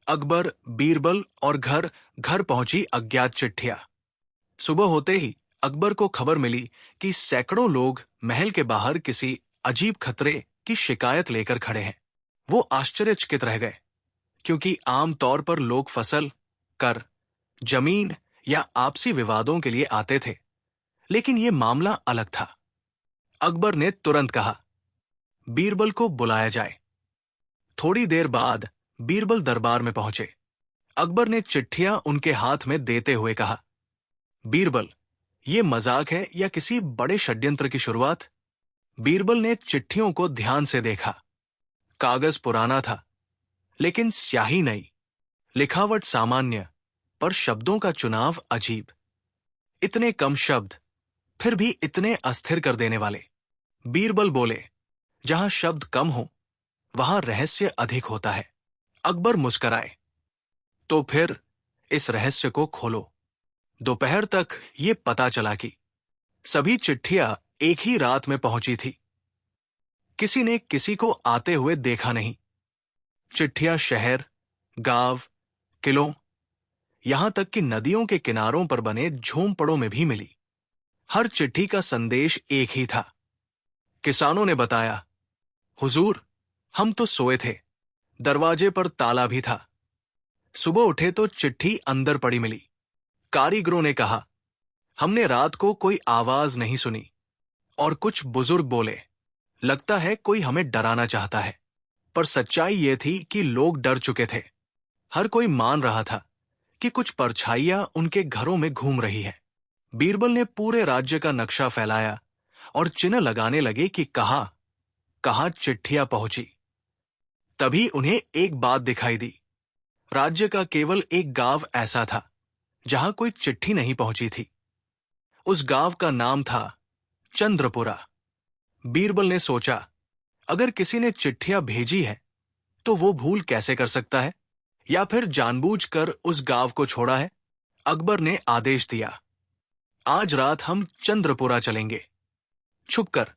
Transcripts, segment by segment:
अकबर, बीरबल और घर घर पहुंची अज्ञात चिट्ठियां। सुबह होते ही अकबर को खबर मिली कि सैकड़ों लोग महल के बाहर किसी अजीब खतरे की शिकायत लेकर खड़े हैं। वो आश्चर्यचकित रह गए, क्योंकि आम तौर पर लोग फसल, कर, जमीन या आपसी विवादों के लिए आते थे, लेकिन ये मामला अलग था। अकबर ने तुरंत कहा, बीरबल को बुलाया जाए। थोड़ी देर बाद बीरबल दरबार में पहुंचे। अकबर ने चिट्ठियां उनके हाथ में देते हुए कहा, बीरबल, ये मजाक है या किसी बड़े षड्यंत्र की शुरुआत? बीरबल ने चिट्ठियों को ध्यान से देखा। कागज पुराना था, लेकिन स्याही नई, लिखावट सामान्य, पर शब्दों का चुनाव अजीब। इतने कम शब्द, फिर भी इतने अस्थिर कर देने वाले। बीरबल बोले, जहां शब्द कम हो, वहां रहस्य अधिक होता है। अकबर मुस्कराए, तो फिर इस रहस्य को खोलो। दोपहर तक ये पता चला कि सभी चिट्ठियां एक ही रात में पहुंची थी। किसी ने किसी को आते हुए देखा नहीं। चिट्ठियां शहर, गांव, किलों, यहां तक कि नदियों के किनारों पर बने झोंपड़ों में भी मिली। हर चिट्ठी का संदेश एक ही था। किसानों ने बताया, हुजूर, हम तो सोए थे, दरवाजे पर ताला भी था। सुबह उठे तो चिट्ठी अंदर पड़ी मिली। कारीगरों ने कहा, हमने रात को कोई आवाज नहीं सुनी। और कुछ बुजुर्ग बोले, लगता है कोई हमें डराना चाहता है। पर सच्चाई ये थी कि लोग डर चुके थे। हर कोई मान रहा था कि कुछ परछाइयां उनके घरों में घूम रही है। बीरबल ने पूरे राज्य का नक्शा फैलाया और चिन्ह लगाने लगे कि कहां चिट्ठियां पहुंची। तभी उन्हें एक बात दिखाई दी। राज्य का केवल एक गांव ऐसा था जहां कोई चिट्ठी नहीं पहुंची थी। उस गांव का नाम था चंद्रपुरा। बीरबल ने सोचा, अगर किसी ने चिट्ठियां भेजी है तो वो भूल कैसे कर सकता है, या फिर जानबूझकर उस गांव को छोड़ा है। अकबर ने आदेश दिया, आज रात हम चंद्रपुरा चलेंगे। छुपकर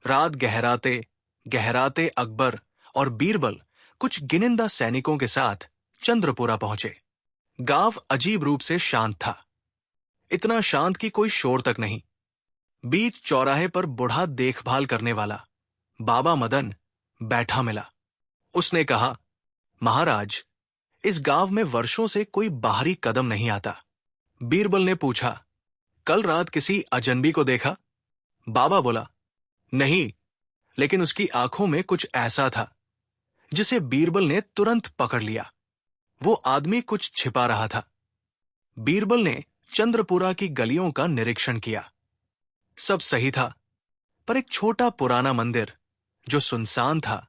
रात गहराते गहराते अकबर और बीरबल कुछ गिनिंदा सैनिकों के साथ चंद्रपुरा पहुंचे। गांव अजीब रूप से शांत था। इतना शांत कि कोई शोर तक नहीं। बीच चौराहे पर बूढ़ा देखभाल करने वाला बाबा मदन बैठा मिला। उसने कहा, महाराज, इस गांव में वर्षों से कोई बाहरी कदम नहीं आता। बीरबल ने पूछा, कल रात किसी अजनबी को देखा? बाबा बोला, नहीं, लेकिन उसकी आंखों में कुछ ऐसा था जिसे बीरबल ने तुरंत पकड़ लिया। वो आदमी कुछ छिपा रहा था। बीरबल ने चंद्रपुरा की गलियों का निरीक्षण किया। सब सही था, पर एक छोटा पुराना मंदिर जो सुनसान था,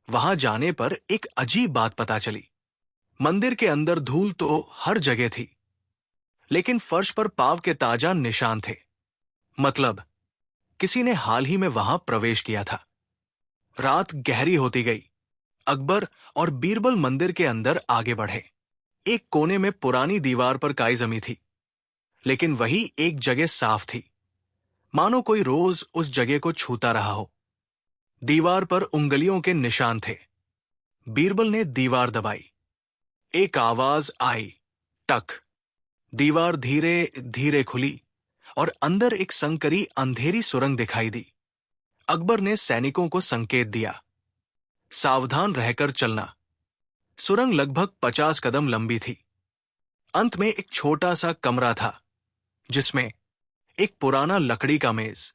वहां जाने पर एक अजीब बात पता चली। मंदिर के अंदर धूल तो हर जगह थी, लेकिन फर्श पर पांव के ताजा निशान थे। मतलब किसी ने हाल ही में वहां प्रवेश किया था। रात गहरी होती गई। अकबर और बीरबल मंदिर के अंदर आगे बढ़े। एक कोने में पुरानी दीवार पर काई जमी थी, लेकिन वही एक जगह साफ थी, मानो कोई रोज उस जगह को छूता रहा हो। दीवार पर उंगलियों के निशान थे। बीरबल ने दीवार दबाई। एक आवाज आई, टक। दीवार धीरे धीरे खुली और अंदर एक संकरी अंधेरी सुरंग दिखाई दी। अकबर ने सैनिकों को संकेत दिया, सावधान रहकर चलना। सुरंग लगभग 50 कदम लंबी थी। अंत में एक छोटा सा कमरा था, जिसमें एक पुराना लकड़ी का मेज,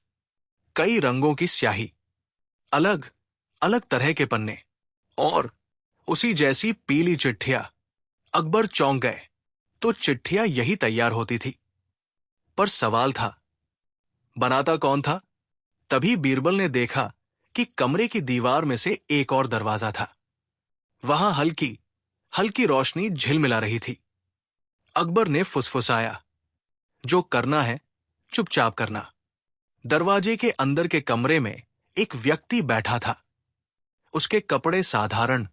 कई रंगों की स्याही, अलग अलग तरह के पन्ने और उसी जैसी पीली चिट्ठियां। अकबर चौंक गए, तो चिट्ठियां यही तैयार होती थी। पर सवाल था, बनाता कौन था? तभी बीरबल ने देखा कि कमरे की दीवार में से एक और दरवाजा था। वहां हल्की हल्की रोशनी झिलमिला रही थी। अकबर ने फुसफुसाया, जो करना है चुपचाप करना। दरवाजे के अंदर के कमरे में एक व्यक्ति बैठा था। उसके कपड़े साधारण,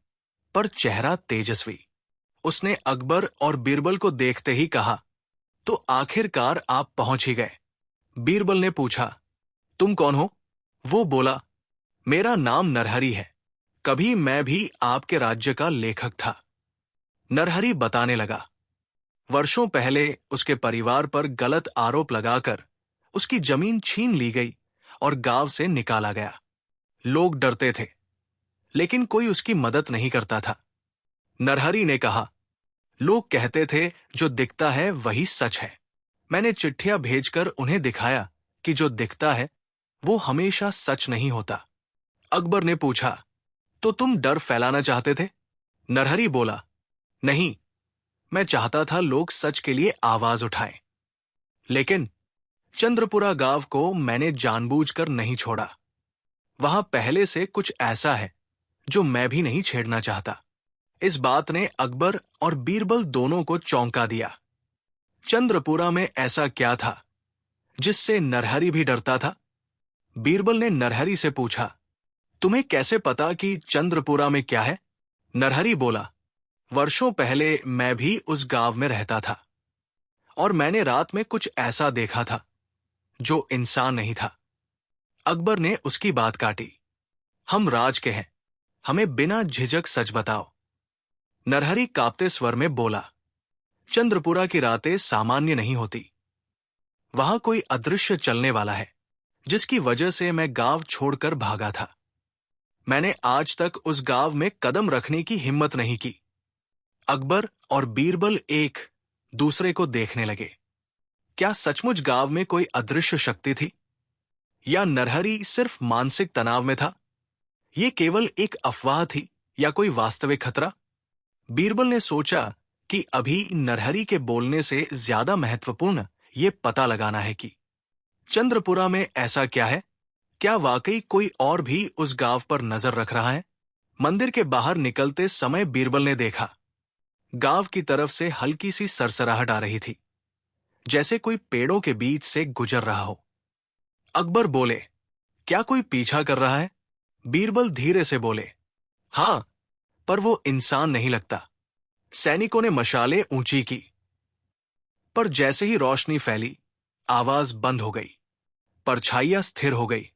पर चेहरा तेजस्वी। उसने अकबर और बीरबल को देखते ही कहा, तो आखिरकार आप पहुंच ही गए। बीरबल ने पूछा, तुम कौन हो? वो बोला, मेरा नाम नरहरी है। कभी मैं भी आपके राज्य का लेखक था। नरहरी बताने लगा, वर्षों पहले उसके परिवार पर गलत आरोप लगाकर उसकी जमीन छीन ली गई और गांव से निकाला गया। लोग डरते थे, लेकिन कोई उसकी मदद नहीं करता था। नरहरी ने कहा, लोग कहते थे जो दिखता है वही सच है। मैंने चिट्ठियां भेजकर उन्हें दिखाया कि जो दिखता है वो हमेशा सच नहीं होता। अकबर ने पूछा, तो तुम डर फैलाना चाहते थे? नरहरी बोला, नहीं, मैं चाहता था लोग सच के लिए आवाज उठाएं। लेकिन चंद्रपुरा गांव को मैंने जानबूझकर नहीं छोड़ा। वहां पहले से कुछ ऐसा है जो मैं भी नहीं छेड़ना चाहता। इस बात ने अकबर और बीरबल दोनों को चौंका दिया। चंद्रपुरा में ऐसा क्या था जिससे नरहरी भी डरता था? बीरबल ने नरहरी से पूछा, तुम्हें कैसे पता कि चंद्रपुरा में क्या है? नरहरी बोला, वर्षों पहले मैं भी उस गांव में रहता था और मैंने रात में कुछ ऐसा देखा था जो इंसान नहीं था। अकबर ने उसकी बात काटी, हम राज के हैं, हमें बिना झिझक सच बताओ। नरहरी कांपते स्वर में बोला, चंद्रपुरा की रातें सामान्य नहीं होती। वहां कोई अदृश्य चलने वाला है जिसकी वजह से मैं गांव छोड़कर भागा था। मैंने आज तक उस गांव में कदम रखने की हिम्मत नहीं की। अकबर और बीरबल एक दूसरे को देखने लगे। क्या सचमुच गांव में कोई अदृश्य शक्ति थी, या नरहरी सिर्फ मानसिक तनाव में था? ये केवल एक अफवाह थी या कोई वास्तविक खतरा? बीरबल ने सोचा कि अभी नरहरी के बोलने से ज्यादा महत्वपूर्ण ये पता लगाना है कि चंद्रपुरा में ऐसा क्या है। क्या वाकई कोई और भी उस गांव पर नजर रख रहा है? मंदिर के बाहर निकलते समय बीरबल ने देखा, गांव की तरफ से हल्की सी सरसराहट आ रही थी, जैसे कोई पेड़ों के बीच से गुजर रहा हो। अकबर बोले, क्या कोई पीछा कर रहा है? बीरबल धीरे से बोले, हां, पर वो इंसान नहीं लगता। सैनिकों ने मशालें ऊंची की, पर जैसे ही रोशनी फैली, आवाज बंद हो गई। परछाइयां स्थिर हो गई,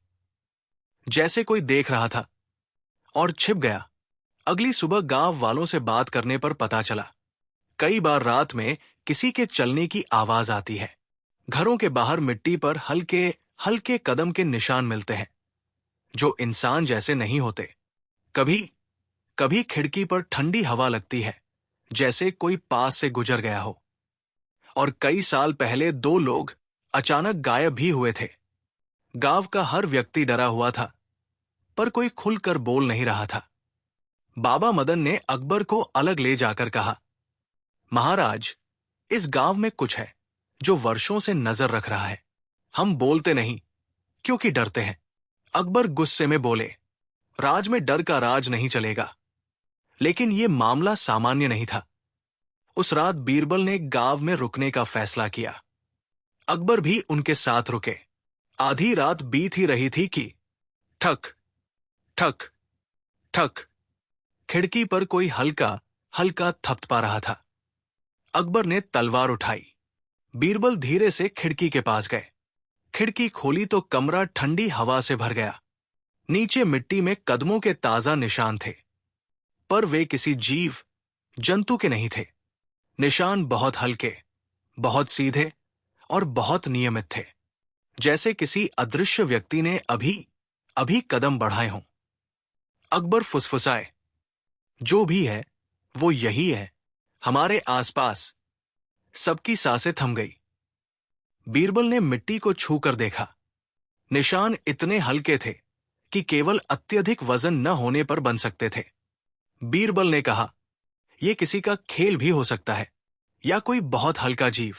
जैसे कोई देख रहा था, और छिप गया। अगली सुबह गांव वालों से बात करने पर पता चला, कई बार रात में किसी के चलने की आवाज आती है। घरों के बाहर मिट्टी पर हल्के हल्के कदम के निशान मिलते हैं, जो इंसान जैसे नहीं होते। कभी कभी खिड़की पर ठंडी हवा लगती है, जैसे कोई पास से गुजर गया हो। और कई साल पहले 2 लोग अचानक गायब भी हुए थे। गांव का हर व्यक्ति डरा हुआ था, पर कोई खुलकर बोल नहीं रहा था। बाबा मदन ने अकबर को अलग ले जाकर कहा, महाराज, इस गांव में कुछ है जो वर्षों से नजर रख रहा है। हम बोलते नहीं क्योंकि डरते हैं। अकबर गुस्से में बोले, राज में डर का राज नहीं चलेगा। लेकिन यह मामला सामान्य नहीं था। उस रात बीरबल ने गांव में रुकने का फैसला किया। अकबर भी उनके साथ रुके। आधी रात बीत ही रही थी कि ठक ठक ठक खिड़की पर कोई हल्का हल्का थपथपा रहा था। अकबर ने तलवार उठाई। बीरबल धीरे से खिड़की के पास गए। खिड़की खोली तो कमरा ठंडी हवा से भर गया। नीचे मिट्टी में कदमों के ताजा निशान थे, पर वे किसी जीव जंतु के नहीं थे। निशान बहुत हल्के, बहुत सीधे और बहुत नियमित थे, जैसे किसी अदृश्य व्यक्ति ने अभी अभी कदम बढ़ाए हों। अकबर फुसफुसाए, जो भी है वो यही है, हमारे आसपास। सबकी सांसें थम गई। बीरबल ने मिट्टी को छूकर देखा। निशान इतने हल्के थे कि केवल अत्यधिक वजन न होने पर बन सकते थे। बीरबल ने कहा, यह किसी का खेल भी हो सकता है, या कोई बहुत हल्का जीव।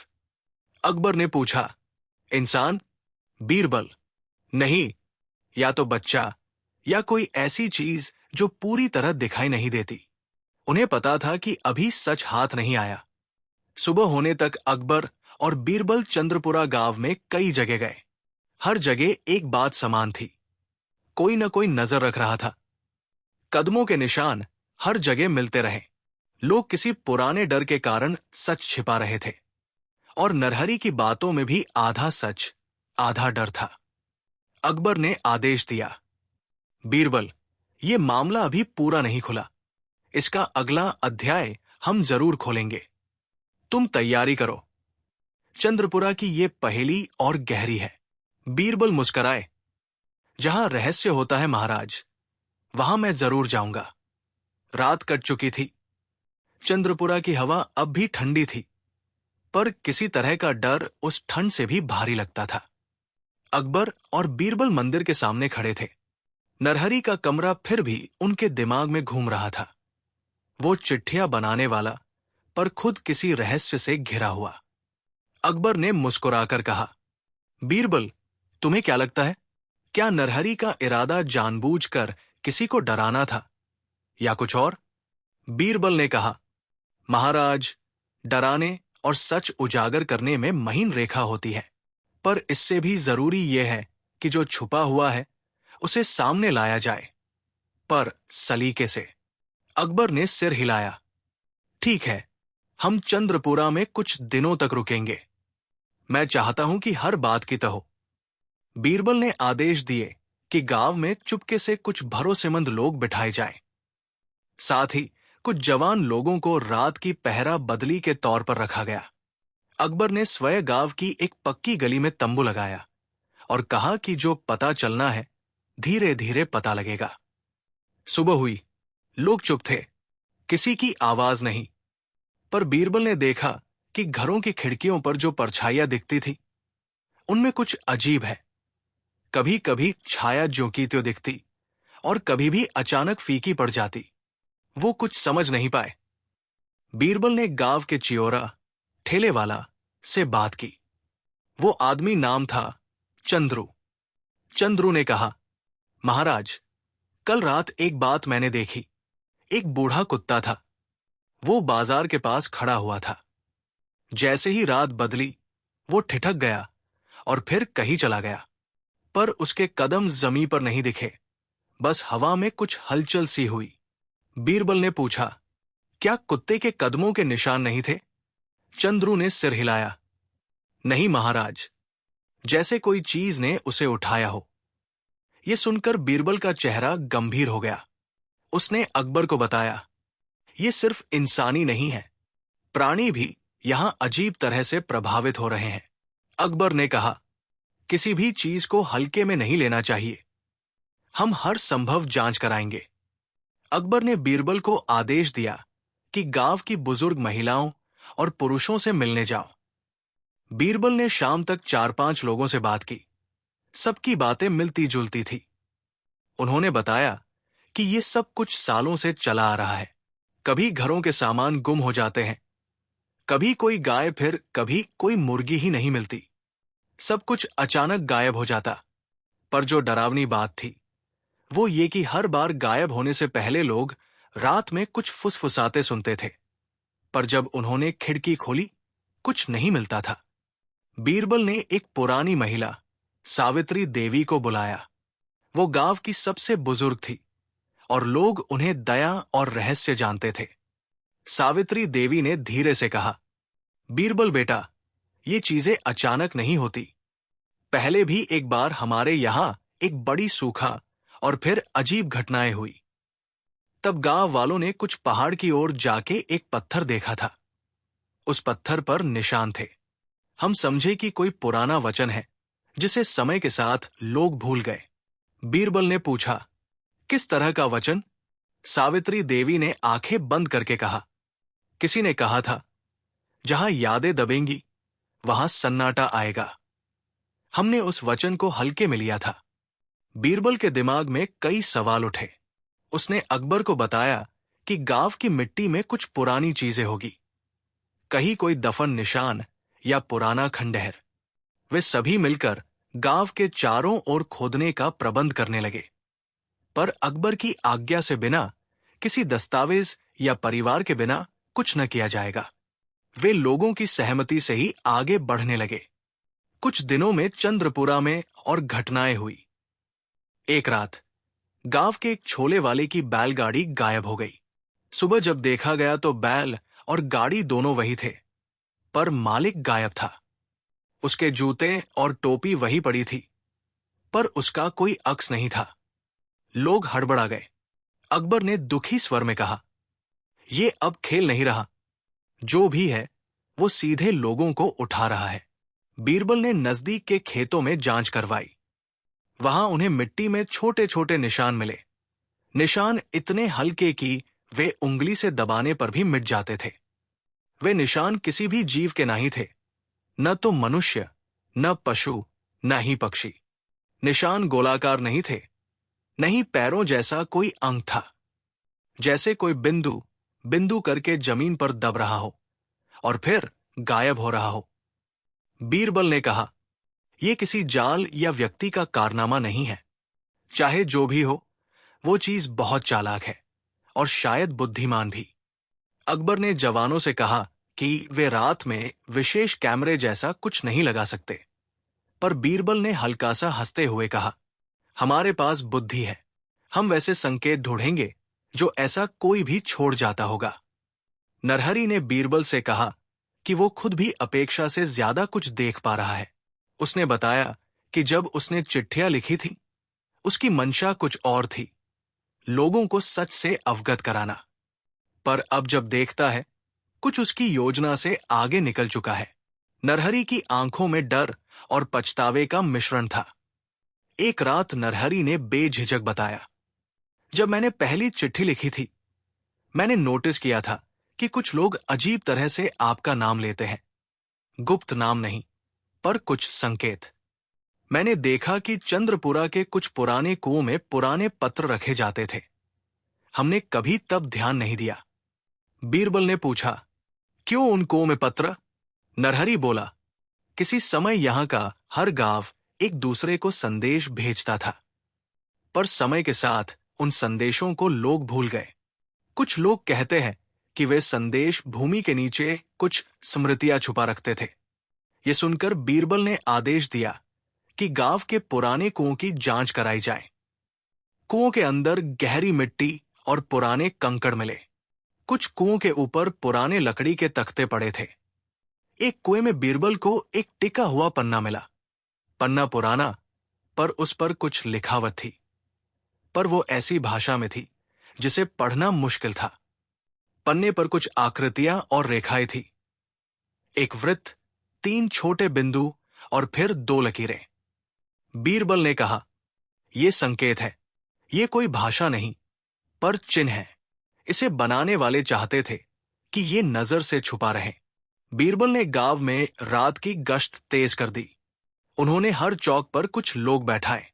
अकबर ने पूछा, इंसान? बीरबल, नहीं, या तो बच्चा या कोई ऐसी चीज जो पूरी तरह दिखाई नहीं देती। उन्हें पता था कि अभी सच हाथ नहीं आया। सुबह होने तक अकबर और बीरबल चंद्रपुरा गांव में कई जगह गए। हर जगह एक बात समान थी, कोई न कोई नजर रख रहा था। कदमों के निशान हर जगह मिलते रहे। लोग किसी पुराने डर के कारण सच छिपा रहे थे, और नरहरी की बातों में भी आधा सच आधा डर था। अकबर ने आदेश दिया, बीरबल, ये मामला अभी पूरा नहीं खुला। इसका अगला अध्याय हम जरूर खोलेंगे। तुम तैयारी करो। चंद्रपुरा की ये पहेली और गहरी है। बीरबल मुस्कराए। जहां रहस्य होता है महाराज, वहां मैं जरूर जाऊंगा। रात कट चुकी थी। चंद्रपुरा की हवा अब भी ठंडी थी, पर किसी तरह का डर उस ठंड से भी भारी लगता था। अकबर और बीरबल मंदिर के सामने खड़े थे। नरहरी का कमरा फिर भी उनके दिमाग में घूम रहा था। वो चिट्ठियां बनाने वाला, पर खुद किसी रहस्य से घिरा हुआ। अकबर ने मुस्कुराकर कहा, बीरबल, तुम्हें क्या लगता है? क्या नरहरी का इरादा जानबूझकर किसी को डराना था या कुछ और? बीरबल ने कहा, महाराज, डराने और सच उजागर करने में महीन रेखा होती है, पर इससे भी जरूरी यह है कि जो छुपा हुआ है उसे सामने लाया जाए, पर सलीके से। अकबर ने सिर हिलाया। ठीक है, हम चंद्रपुरा में कुछ दिनों तक रुकेंगे। मैं चाहता हूं कि हर बात की तह हो। बीरबल ने आदेश दिए कि गांव में चुपके से कुछ भरोसेमंद लोग बिठाए जाएं। साथ ही कुछ जवान लोगों को रात की पहरा बदली के तौर पर रखा गया। अकबर ने स्वयं गांव की एक पक्की गली में तंबू लगाया और कहा कि जो पता चलना है, धीरे धीरे पता लगेगा। सुबह हुई। लोग चुप थे, किसी की आवाज नहीं। पर बीरबल ने देखा कि घरों की खिड़कियों पर जो परछाइयां दिखती थी, उनमें कुछ अजीब है। कभी कभी छाया ज्यों त्यों दिखती और कभी भी अचानक फीकी पड़ जाती। वो कुछ समझ नहीं पाए। बीरबल ने गांव के चियोरा, ठेले वाला, से बात की। वो आदमी नाम था चंद्रू। चंद्रू ने कहा, महाराज, कल रात एक बात मैंने देखी। एक बूढ़ा कुत्ता था। वो बाजार के पास खड़ा हुआ था। जैसे ही रात बदली, वो ठिठक गया और फिर कहीं चला गया। पर उसके कदम जमीन पर नहीं दिखे, बस हवा में कुछ हलचल सी हुई। बीरबल ने पूछा, क्या कुत्ते के कदमों के निशान नहीं थे? चंद्रू ने सिर हिलाया। नहीं महाराज, जैसे कोई चीज ने उसे उठाया हो। यह सुनकर बीरबल का चेहरा गंभीर हो गया। उसने अकबर को बताया, यह सिर्फ इंसानी नहीं है, प्राणी भी यहां अजीब तरह से प्रभावित हो रहे हैं। अकबर ने कहा, किसी भी चीज को हल्के में नहीं लेना चाहिए। हम हर संभव जांच कराएंगे। अकबर ने बीरबल को आदेश दिया कि गांव की बुजुर्ग महिलाओं और पुरुषों से मिलने जाओ। बीरबल ने शाम तक 4-5 लोगों से बात की। सबकी बातें मिलती जुलती थी। उन्होंने बताया कि ये सब कुछ सालों से चला आ रहा है। कभी घरों के सामान गुम हो जाते हैं, कभी कोई गाय, फिर कभी कोई मुर्गी ही नहीं मिलती। सब कुछ अचानक गायब हो जाता। पर जो डरावनी बात थी, वो ये कि हर बार गायब होने से पहले लोग रात में कुछ फुसफुसाते सुनते थे। पर जब उन्होंने खिड़की खोली, कुछ नहीं मिलता था। बीरबल ने एक पुरानी महिला, सावित्री देवी को बुलाया। वो गांव की सबसे बुजुर्ग थी और लोग उन्हें दया और रहस्य जानते थे। सावित्री देवी ने धीरे से कहा, बीरबल बेटा, ये चीजें अचानक नहीं होती। पहले भी एक बार हमारे यहां एक बड़ी सूखा और फिर अजीब घटनाएं हुई। तब गांव वालों ने कुछ पहाड़ की ओर जाके एक पत्थर देखा था। उस पत्थर पर निशान थे। हम समझे कि कोई पुराना वचन है जिसे समय के साथ लोग भूल गए। बीरबल ने पूछा, किस तरह का वचन? सावित्री देवी ने आंखें बंद करके कहा, किसी ने कहा था, जहां यादें दबेंगी वहां सन्नाटा आएगा। हमने उस वचन को हल्के में लिया था। बीरबल के दिमाग में कई सवाल उठे। उसने अकबर को बताया कि गांव की मिट्टी में कुछ पुरानी चीजें होगी, कहीं कोई दफन निशान या पुराना खंडहर। वे सभी मिलकर गांव के चारों ओर खोदने का प्रबंध करने लगे। पर अकबर की आज्ञा से बिना, किसी दस्तावेज या परिवार के बिना कुछ न किया जाएगा। वे लोगों की सहमति से ही आगे बढ़ने लगे। कुछ दिनों में चंद्रपुरा में और घटनाएं हुई। एक रात गांव के एक छोले वाले की बैलगाड़ी गायब हो गई। सुबह जब देखा गया तो बैल और गाड़ी दोनों वही थे, पर मालिक गायब था। उसके जूते और टोपी वही पड़ी थी, पर उसका कोई अक्स नहीं था। लोग हड़बड़ा गए। अकबर ने दुखी स्वर में कहा, ये अब खेल नहीं रहा। जो भी है वो सीधे लोगों को उठा रहा है। बीरबल ने नजदीक के खेतों में जांच करवाई। वहां उन्हें मिट्टी में छोटे छोटे निशान मिले। निशान इतने हल्के कि वे उंगली से दबाने पर भी मिट जाते थे। वे निशान किसी भी जीव के नहीं थे, न तो मनुष्य, न पशु, न ही पक्षी। निशान गोलाकार नहीं थे, नहीं पैरों जैसा कोई अंग था। जैसे कोई बिंदु बिंदु करके जमीन पर दब रहा हो और फिर गायब हो रहा हो। बीरबल ने कहा, यह किसी जाल या व्यक्ति का कारनामा नहीं है। चाहे जो भी हो, वो चीज बहुत चालाक है और शायद बुद्धिमान भी। अकबर ने जवानों से कहा कि वे रात में विशेष कैमरे जैसा कुछ नहीं लगा सकते। पर बीरबल ने हल्का सा हंसते हुए कहा, हमारे पास बुद्धि है। हम वैसे संकेत ढूंढेंगे जो ऐसा कोई भी छोड़ जाता होगा। नरहरी ने बीरबल से कहा कि वो खुद भी अपेक्षा से ज्यादा कुछ देख पा रहा है। उसने बताया कि जब उसने चिट्ठियां लिखी थी, उसकी मंशा कुछ और थी, लोगों को सच से अवगत कराना। पर अब जब देखता है, कुछ उसकी योजना से आगे निकल चुका है। नरहरी की आंखों में डर और पछतावे का मिश्रण था। एक रात नरहरी ने बेझिझक बताया, जब मैंने पहली चिट्ठी लिखी थी, मैंने नोटिस किया था कि कुछ लोग अजीब तरह से आपका नाम लेते हैं। गुप्त नाम नहीं, पर कुछ संकेत। मैंने देखा कि चंद्रपुरा के कुछ पुराने कुओं में पुराने पत्र रखे जाते थे। हमने कभी तब ध्यान नहीं दिया। बीरबल ने पूछा, क्यों उन कुओं में पत्र? नरहरी बोला, किसी समय यहां का हर गांव एक दूसरे को संदेश भेजता था, पर समय के साथ उन संदेशों को लोग भूल गए। कुछ लोग कहते हैं कि वे संदेश भूमि के नीचे कुछ स्मृतियां छुपा रखते थे। ये सुनकर बीरबल ने आदेश दिया कि गांव के पुराने कुओं की जांच कराई जाए। कुओं के अंदर गहरी मिट्टी और पुराने कंकड़ मिले। कुछ कुओं के ऊपर पुराने लकड़ी के तख्ते पड़े थे। एक कुएं में बीरबल को एक टिका हुआ पन्ना मिला। पन्ना पुराना, पर उस पर कुछ लिखावट थी, पर वो ऐसी भाषा में थी जिसे पढ़ना मुश्किल था। पन्ने पर कुछ आकृतियां और रेखाएं थी। एक वृत्त, 3 छोटे बिंदु और फिर 2 लकीरें। बीरबल ने कहा, यह संकेत है। ये कोई भाषा नहीं, पर चिन्ह है। इसे बनाने वाले चाहते थे कि ये नजर से छुपा रहे। बीरबल ने गांव में रात की गश्त तेज कर दी। उन्होंने हर चौक पर कुछ लोग बैठाए,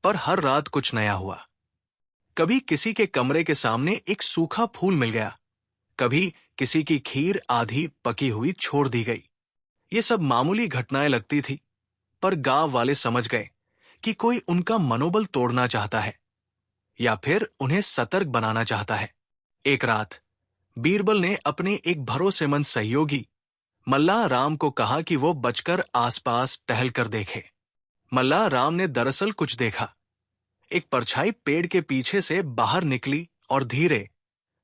पर हर रात कुछ नया हुआ। कभी किसी के कमरे के सामने एक सूखा फूल मिल गया, कभी किसी की खीर आधी पकी हुई छोड़ दी गई। ये सब मामूली घटनाएं लगती थी, पर गांव वाले समझ गए कि कोई उनका मनोबल तोड़ना चाहता है या फिर उन्हें सतर्क बनाना चाहता है। एक रात बीरबल ने अपने एक भरोसेमंद सहयोगी मल्लाह राम को कहा कि वो बचकर आसपास टहल कर देखे। मल्लाह राम ने दरअसल कुछ देखा। एक परछाई पेड़ के पीछे से बाहर निकली और धीरे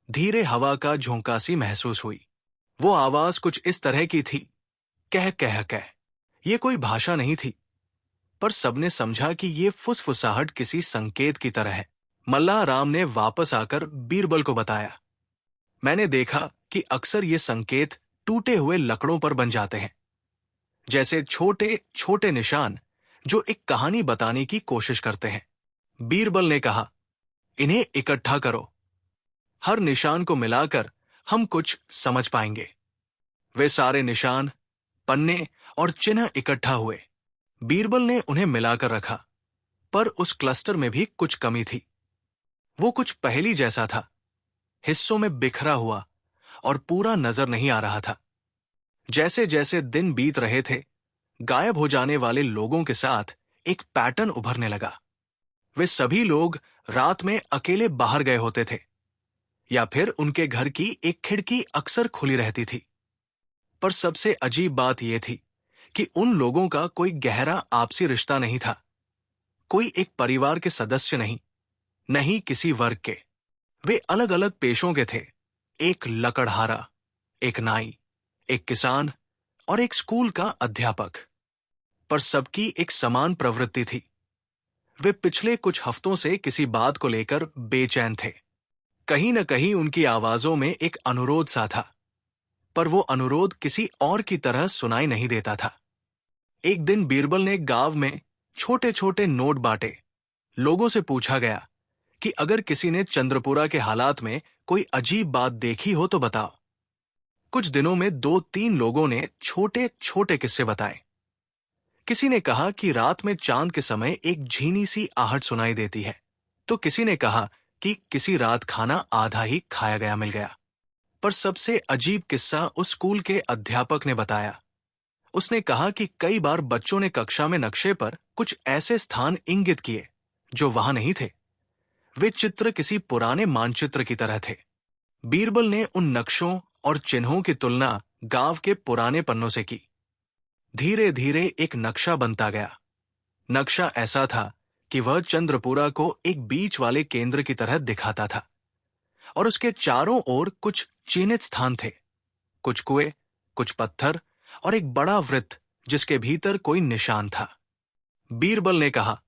धीरे हवा का झोंका सी महसूस हुई। वो आवाज कुछ इस तरह की थी, कह कह कह। ये कोई भाषा नहीं थी, पर सबने समझा कि ये फुसफुसाहट किसी संकेत की तरह है। मल्लाह राम ने वापस आकर बीरबल को बताया, मैंने देखा कि अक्सर ये संकेत टूटे हुए लकड़ों पर बन जाते हैं, जैसे छोटे छोटे निशान जो एक कहानी बताने की कोशिश करते हैं। बीरबल ने कहा, इन्हें इकट्ठा करो। हर निशान को मिलाकर हम कुछ समझ पाएंगे। वे सारे निशान, पन्ने और चिन्ह इकट्ठा हुए। बीरबल ने उन्हें मिलाकर रखा, पर उस क्लस्टर में भी कुछ कमी थी। वो कुछ पहेली जैसा था, हिस्सों में बिखरा हुआ और पूरा नजर नहीं आ रहा था। जैसे जैसे दिन बीत रहे थे, गायब हो जाने वाले लोगों के साथ एक पैटर्न उभरने लगा। वे सभी लोग रात में अकेले बाहर गए होते थे, या फिर उनके घर की एक खिड़की अक्सर खुली रहती थी। पर सबसे अजीब बात यह थी कि उन लोगों का कोई गहरा आपसी रिश्ता नहीं था। कोई एक परिवार के सदस्य नहीं, नहीं किसी वर्ग के। वे अलग अलग पेशों के थे, एक लकड़हारा, एक नाई, एक किसान और एक स्कूल का अध्यापक। पर सबकी एक समान प्रवृत्ति थी। वे पिछले कुछ हफ्तों से किसी बात को लेकर बेचैन थे। कहीं न कहीं उनकी आवाजों में एक अनुरोध सा था, पर वो अनुरोध किसी और की तरह सुनाई नहीं देता था। एक दिन बीरबल ने गांव में छोटे छोटे नोट बांटे। लोगों से पूछा गया कि अगर किसी ने चंद्रपुरा के हालात में कोई अजीब बात देखी हो तो बताओ। कुछ दिनों में 2-3 लोगों ने छोटे छोटे किस्से बताए। किसी ने कहा कि रात में चांद के समय एक झीनी सी आहट सुनाई देती है, तो किसी ने कहा कि किसी रात खाना आधा ही खाया गया मिल गया। पर सबसे अजीब किस्सा उस स्कूल के अध्यापक ने बताया। उसने कहा कि कई बार बच्चों ने कक्षा में नक्शे पर कुछ ऐसे स्थान इंगित किए जो वहां नहीं थे। वे चित्र किसी पुराने मानचित्र की तरह थे। बीरबल ने उन नक्शों और चिन्हों की तुलना गांव के पुराने पन्नों से की। धीरे धीरे एक नक्शा बनता गया। नक्शा ऐसा था कि वह चंद्रपुरा को एक बीच वाले केंद्र की तरह दिखाता था, और उसके चारों ओर कुछ चिन्हित स्थान थे, कुछ कुएं, कुछ पत्थर और एक बड़ा वृत्त जिसके भीतर कोई निशान था। बीरबल ने कहा,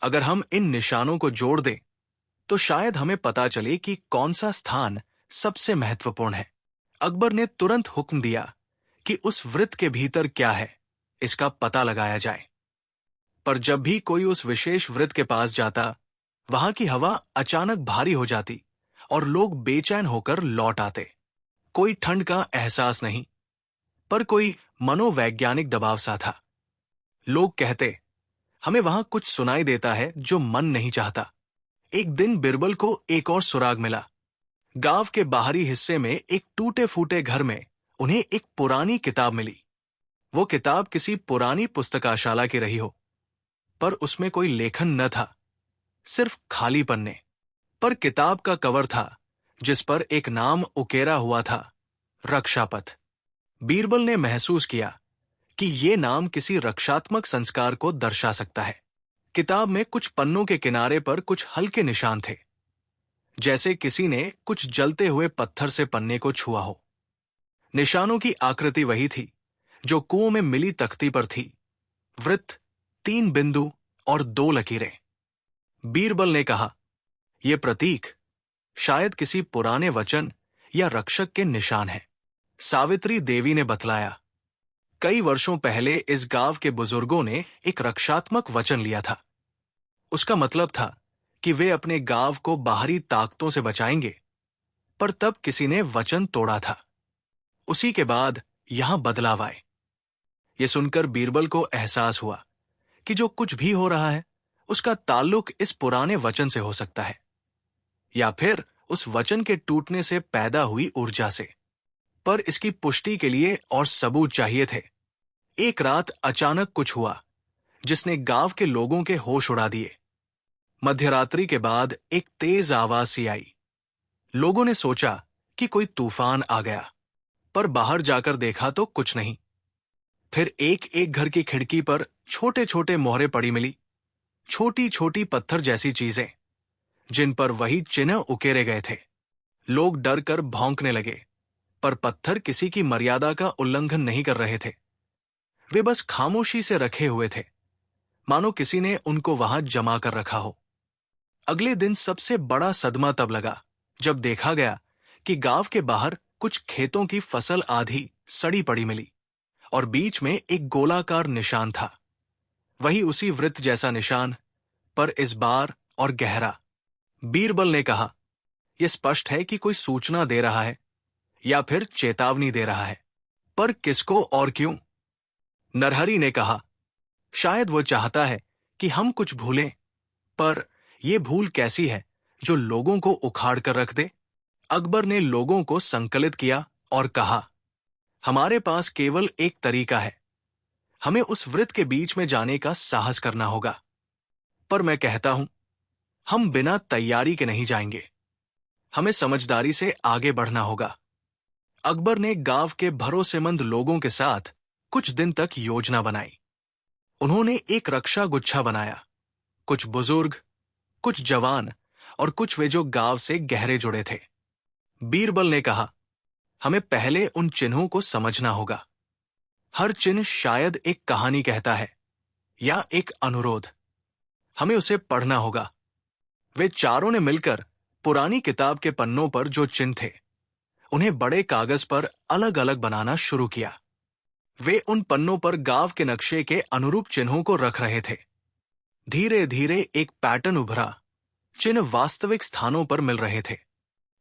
अगर हम इन निशानों को जोड़ दें तो शायद हमें पता चले कि कौन सा स्थान सबसे महत्वपूर्ण है। अकबर ने तुरंत हुक्म दिया कि उस वृत्त के भीतर क्या है, इसका पता लगाया जाए। पर जब भी कोई उस विशेष वृत्त के पास जाता, वहां की हवा अचानक भारी हो जाती और लोग बेचैन होकर लौट आते। कोई ठंड का एहसास नहीं, पर कोई मनोवैज्ञानिक दबाव सा था। लोग कहते, हमें वहां कुछ सुनाई देता है जो मन नहीं चाहता। एक दिन बिरबल को एक और सुराग मिला। गांव के बाहरी हिस्से में एक टूटे फूटे घर में उन्हें एक पुरानी किताब मिली। वो किताब किसी पुरानी पुस्तकाशाला की रही हो, पर उसमें कोई लेखन न था, सिर्फ खाली पन्ने। पर किताब का कवर था जिस पर एक नाम उकेरा हुआ था, रक्षापथ। बीरबल ने महसूस किया कि ये नाम किसी रक्षात्मक संस्कार को दर्शा सकता है। किताब में कुछ पन्नों के किनारे पर कुछ हल्के निशान थे, जैसे किसी ने कुछ जलते हुए पत्थर से पन्ने को छुआ हो। निशानों की आकृति वही थी जो कुओं में मिली तख्ती पर थी, वृत्त, 3 बिंदु और 2 लकीरें। बीरबल ने कहा, यह प्रतीक शायद किसी पुराने वचन या रक्षक के निशान है। सावित्री देवी ने बतलाया, कई वर्षों पहले इस गांव के बुजुर्गों ने एक रक्षात्मक वचन लिया था। उसका मतलब था कि वे अपने गांव को बाहरी ताकतों से बचाएंगे, पर तब किसी ने वचन तोड़ा था। उसी के बाद यहां बदलाव आए। यह सुनकर बीरबल को एहसास हुआ कि जो कुछ भी हो रहा है उसका ताल्लुक इस पुराने वचन से हो सकता है, या फिर उस वचन के टूटने से पैदा हुई ऊर्जा से। पर इसकी पुष्टि के लिए और सबूत चाहिए थे। एक रात अचानक कुछ हुआ जिसने गांव के लोगों के होश उड़ा दिए। मध्यरात्रि के बाद एक तेज आवाज सी आई। लोगों ने सोचा कि कोई तूफान आ गया, पर बाहर जाकर देखा तो कुछ नहीं। फिर एक एक घर की खिड़की पर छोटे छोटे मोहरे पड़ी मिली, छोटी छोटी पत्थर जैसी चीजें जिन पर वही चिन्ह उकेरे गए थे। लोग डर कर भौंकने लगे, पर पत्थर किसी की मर्यादा का उल्लंघन नहीं कर रहे थे। वे बस खामोशी से रखे हुए थे, मानो किसी ने उनको वहां जमा कर रखा हो। अगले दिन सबसे बड़ा सदमा तब लगा जब देखा गया कि गांव के बाहर कुछ खेतों की फसल आधी सड़ी पड़ी मिली और बीच में एक गोलाकार निशान था, वही उसी वृत्त जैसा निशान, पर इस बार और गहरा। बीरबल ने कहा, यह स्पष्ट है कि कोई सूचना दे रहा है या फिर चेतावनी दे रहा है, पर किसको और क्यों? नरहरि ने कहा, शायद वो चाहता है कि हम कुछ भूलें, पर यह भूल कैसी है जो लोगों को उखाड़ कर रख दे। अकबर ने लोगों को संकलित किया और कहा, हमारे पास केवल एक तरीका है, हमें उस वृत्त के बीच में जाने का साहस करना होगा। पर मैं कहता हूं, हम बिना तैयारी के नहीं जाएंगे, हमें समझदारी से आगे बढ़ना होगा। अकबर ने गांव के भरोसेमंद लोगों के साथ कुछ दिन तक योजना बनाई। उन्होंने एक रक्षा गुच्छा बनाया, कुछ बुजुर्ग, कुछ जवान और कुछ वे जो गांव से गहरे जुड़े थे। बीरबल ने कहा, हमें पहले उन चिन्हों को समझना होगा। हर चिन्ह शायद एक कहानी कहता है या एक अनुरोध। हमें उसे पढ़ना होगा। वे चारों ने मिलकर पुरानी किताब के पन्नों पर जो चिन्ह थे, उन्हें बड़े कागज पर अलग अलग बनाना शुरू किया। वे उन पन्नों पर गांव के नक्शे के अनुरूप चिन्हों को रख रहे थे। धीरे धीरे एक पैटर्न उभरा। चिन्ह वास्तविक स्थानों पर मिल रहे थे।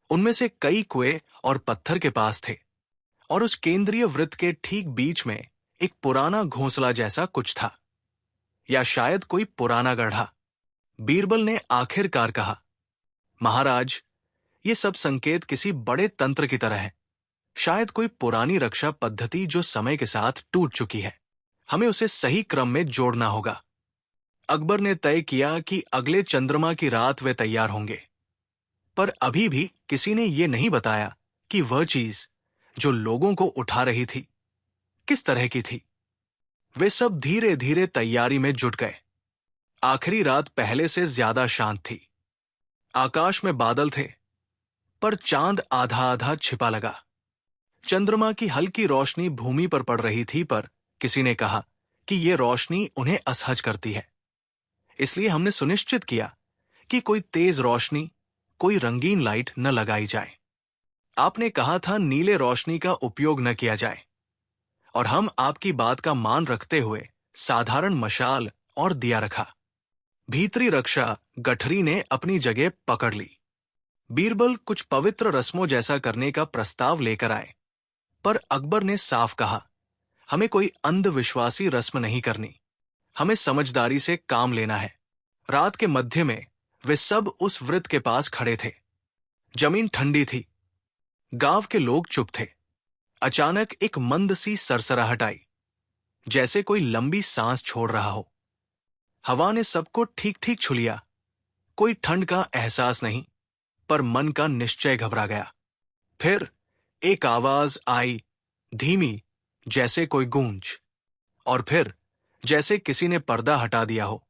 उनमें से कई कुएं और पत्थर के पास थे, और उस केंद्रीय वृत्त के ठीक बीच में एक पुराना घोंसला जैसा कुछ था, या शायद कोई पुराना गड्ढा। बीरबल ने आखिरकार कहा, महाराज, ये सब संकेत किसी बड़े तंत्र की तरह है। शायद कोई पुरानी रक्षा पद्धति जो समय के साथ टूट चुकी है। हमें उसे सही क्रम में जोड़ना होगा। अकबर ने तय किया कि अगले चंद्रमा की रात वे तैयार होंगे, पर अभी भी किसी ने यह नहीं बताया कि वह चीज जो लोगों को उठा रही थी किस तरह की थी। वे सब धीरे धीरे तैयारी में जुट गए। आखिरी रात पहले से ज्यादा शांत थी। आकाश में बादल थे, पर चांद आधा आधा छिपा लगा। चंद्रमा की हल्की रोशनी भूमि पर पड़ रही थी, पर किसी ने कहा कि यह रोशनी उन्हें असहज करती है। इसलिए हमने सुनिश्चित किया कि कोई तेज रोशनी, कोई रंगीन लाइट न लगाई जाए। आपने कहा था नीले रोशनी का उपयोग न किया जाए, और हम आपकी बात का मान रखते हुए साधारण मशाल और दिया रखा। भीतरी रक्षा गठरी ने अपनी जगह पकड़ ली। बीरबल कुछ पवित्र रस्मों जैसा करने का प्रस्ताव लेकर आए, पर अकबर ने साफ कहा, हमें कोई अंधविश्वासी रस्म नहीं करनी। हमें समझदारी से काम लेना है। रात के मध्य में वे सब उस वृत्त के पास खड़े थे। जमीन ठंडी थी। गांव के लोग चुप थे। अचानक एक मंद सी सरसराहट आई, जैसे कोई लंबी सांस छोड़ रहा हो। हवा ने सबको ठीक ठीक छू लिया। कोई ठंड का एहसास नहीं, पर मन का निश्चय घबरा गया। फिर एक आवाज आई, धीमी जैसे कोई गूंज, और फिर जैसे किसी ने पर्दा हटा दिया हो।